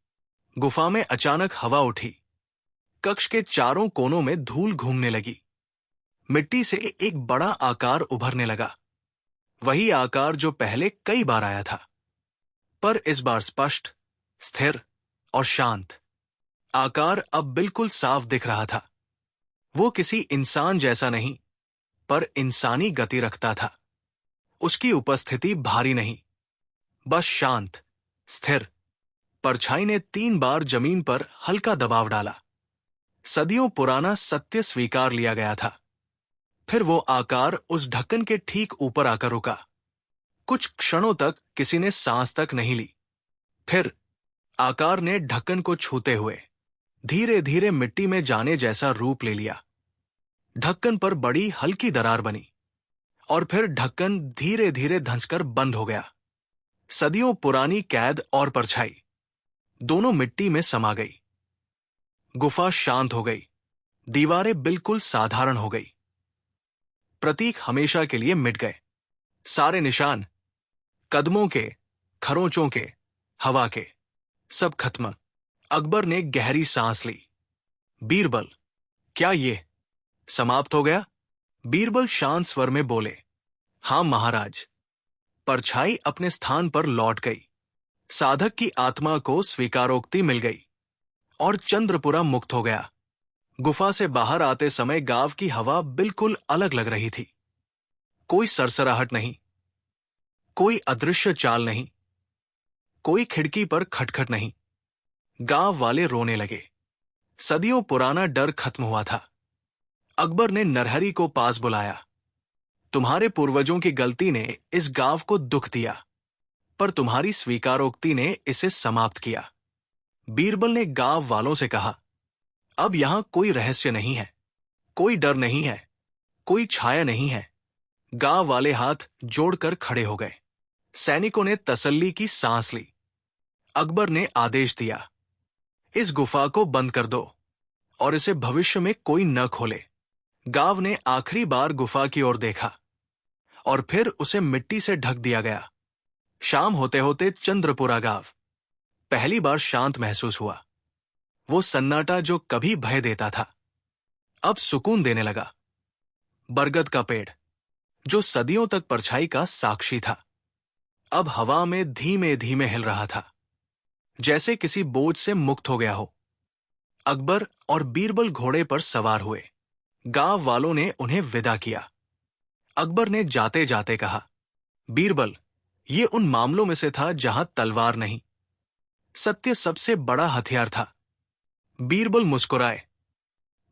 गुफा में अचानक हवा उठी। कक्ष के चारों कोनों में धूल घूमने लगी। मिट्टी से एक बड़ा आकार उभरने लगा, वही आकार जो पहले कई बार आया था, पर इस बार स्पष्ट, स्थिर और शांत। आकार अब बिल्कुल साफ दिख रहा था। वो किसी इंसान जैसा नहीं, पर इंसानी गति रखता था। उसकी उपस्थिति भारी नहीं, बस शांत, स्थिर। परछाई ने 3 बार जमीन पर हल्का दबाव डाला। सदियों पुराना सत्य स्वीकार लिया गया था। फिर वो आकार उस ढक्कन के ठीक ऊपर आकर रुका। कुछ क्षणों तक किसी ने सांस तक नहीं ली। फिर आकार ने ढक्कन को छूते हुए धीरे धीरे मिट्टी में जाने जैसा रूप ले लिया। ढक्कन पर बड़ी हल्की दरार बनी, और फिर ढक्कन धीरे धीरे धंसकर बंद हो गया। सदियों पुरानी कैद और परछाई दोनों मिट्टी में समा गई। गुफा शांत हो गई। दीवारें बिल्कुल साधारण हो गई। प्रतीक हमेशा के लिए मिट गए। सारे निशान, कदमों के, खरोंचों के, हवा के, सब खत्म। अकबर ने गहरी सांस ली। बीरबल, क्या ये समाप्त हो गया? बीरबल शांत स्वर में बोले, हां महाराज। परछाई अपने स्थान पर लौट गई। साधक की आत्मा को स्वीकारोक्ति मिल गई, और चंद्रपुरा मुक्त हो गया। गुफा से बाहर आते समय गांव की हवा बिल्कुल अलग लग रही थी। कोई सरसराहट नहीं, कोई अदृश्य चाल नहीं, कोई खिड़की पर खटखट नहीं। गांव वाले रोने लगे। सदियों पुराना डर खत्म हुआ था। अकबर ने नरहरी को पास बुलाया। तुम्हारे पूर्वजों की गलती ने इस गांव को दुख दिया, पर तुम्हारी स्वीकारोक्ति ने इसे समाप्त किया। बीरबल ने गांव वालों से कहा, अब यहां कोई रहस्य नहीं है, कोई डर नहीं है, कोई छाया नहीं है। गांव वाले हाथ जोड़कर खड़े हो गए। सैनिकों ने तसल्ली की सांस ली। अकबर ने आदेश दिया, इस गुफा को बंद कर दो और इसे भविष्य में कोई न खोले। गांव ने आखिरी बार गुफा की ओर देखा और फिर उसे मिट्टी से ढक दिया गया। शाम होते होते चंद्रपुरा गांव पहली बार शांत महसूस हुआ। वो सन्नाटा जो कभी भय देता था, अब सुकून देने लगा। बरगद का पेड़, जो सदियों तक परछाई का साक्षी था, अब हवा में धीमे धीमे हिल रहा था, जैसे किसी बोझ से मुक्त हो गया हो। अकबर और बीरबल घोड़े पर सवार हुए। गांव वालों ने उन्हें विदा किया। अकबर ने जाते जाते कहा, बीरबल, ये उन मामलों में से था जहां तलवार नहीं, सत्य सबसे बड़ा हथियार था। बीरबल मुस्कुराए,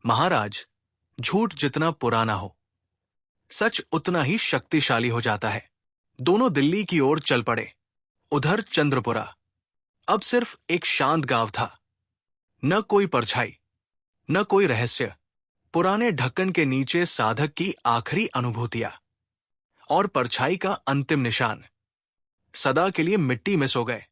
महाराज, झूठ जितना पुराना हो, सच उतना ही शक्तिशाली हो जाता है। दोनों दिल्ली की ओर चल पड़े। उधर चंद्रपुरा अब सिर्फ एक शांत गांव था। न कोई परछाई, न कोई रहस्य। पुराने ढक्कन के नीचे साधक की आखिरी अनुभूतियां और परछाई का अंतिम निशान। सदा के लिए मिट्टी में सो गए।